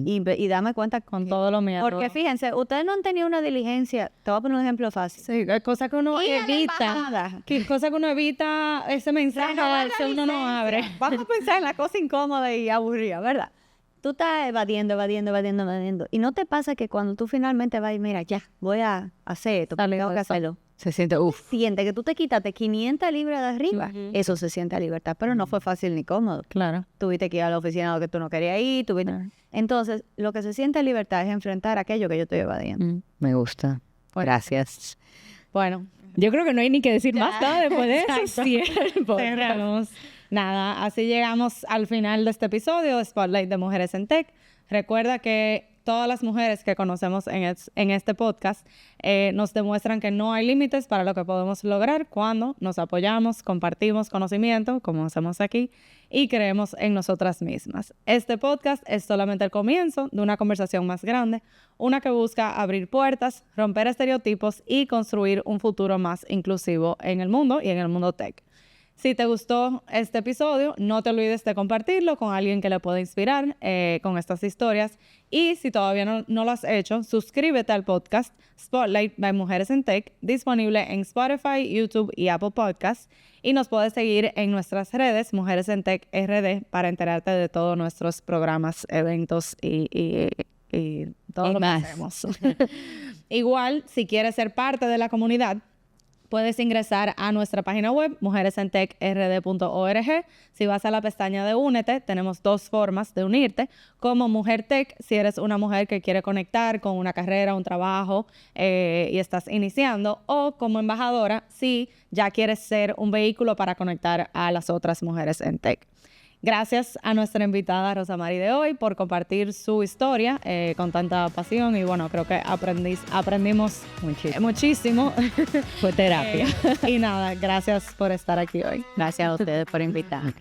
Y darme cuenta con todo lo mío. Porque fíjense, ustedes no han tenido una diligencia. Te voy a poner un ejemplo fácil. Sí, hay cosas que uno evita. Cosa que uno evita, ese mensaje que uno no abre. Vamos a pensar en la cosa incómoda y aburrida, ¿verdad? Tú estás evadiendo. Y no te pasa que cuando tú finalmente vas y mira, ya, voy a hacer esto, tengo que hacerlo. Se siente, Siente que tú te quitaste 500 libras de arriba. Eso se siente a libertad, pero no fue fácil ni cómodo. Claro. Tuviste que ir a la oficina donde tú no querías ir. Entonces, lo que se siente a libertad es enfrentar aquello que yo estoy evadiendo. Me gusta. Gracias. Bueno, yo creo que no hay ni que decir más nada después de eso. Cerramos. Nada, así llegamos al final de este episodio de Spotlight de Mujeres en Tech. Recuerda que todas las mujeres que conocemos en este podcast nos demuestran que no hay límites para lo que podemos lograr cuando nos apoyamos, compartimos conocimiento, como hacemos aquí, y creemos en nosotras mismas. Este podcast es solamente el comienzo de una conversación más grande, una que busca abrir puertas, romper estereotipos y construir un futuro más inclusivo en el mundo y en el mundo tech. Si te gustó este episodio, no te olvides de compartirlo con alguien que le pueda inspirar con estas historias. Y si todavía no lo has hecho, suscríbete al podcast Spotlight by Mujeres en Tech, disponible en Spotify, YouTube y Apple Podcasts. Y nos puedes seguir en nuestras redes, Mujeres en Tech RD, para enterarte de todos nuestros programas, eventos y todo lo que hacemos. Igual, si quieres ser parte de la comunidad, puedes ingresar a nuestra página web, mujeresentechrd.org. Si vas a la pestaña de Únete, tenemos 2 formas de unirte. Como Mujer Tech, si eres una mujer que quiere conectar con una carrera, un trabajo y estás iniciando. O como embajadora, si ya quieres ser un vehículo para conectar a las otras mujeres en Tech. Gracias a nuestra invitada Rosa Mari de hoy por compartir su historia con tanta pasión y bueno, creo que aprendimos muchísimo. Fue terapia. Y nada, gracias por estar aquí hoy. Gracias a ustedes por invitarme.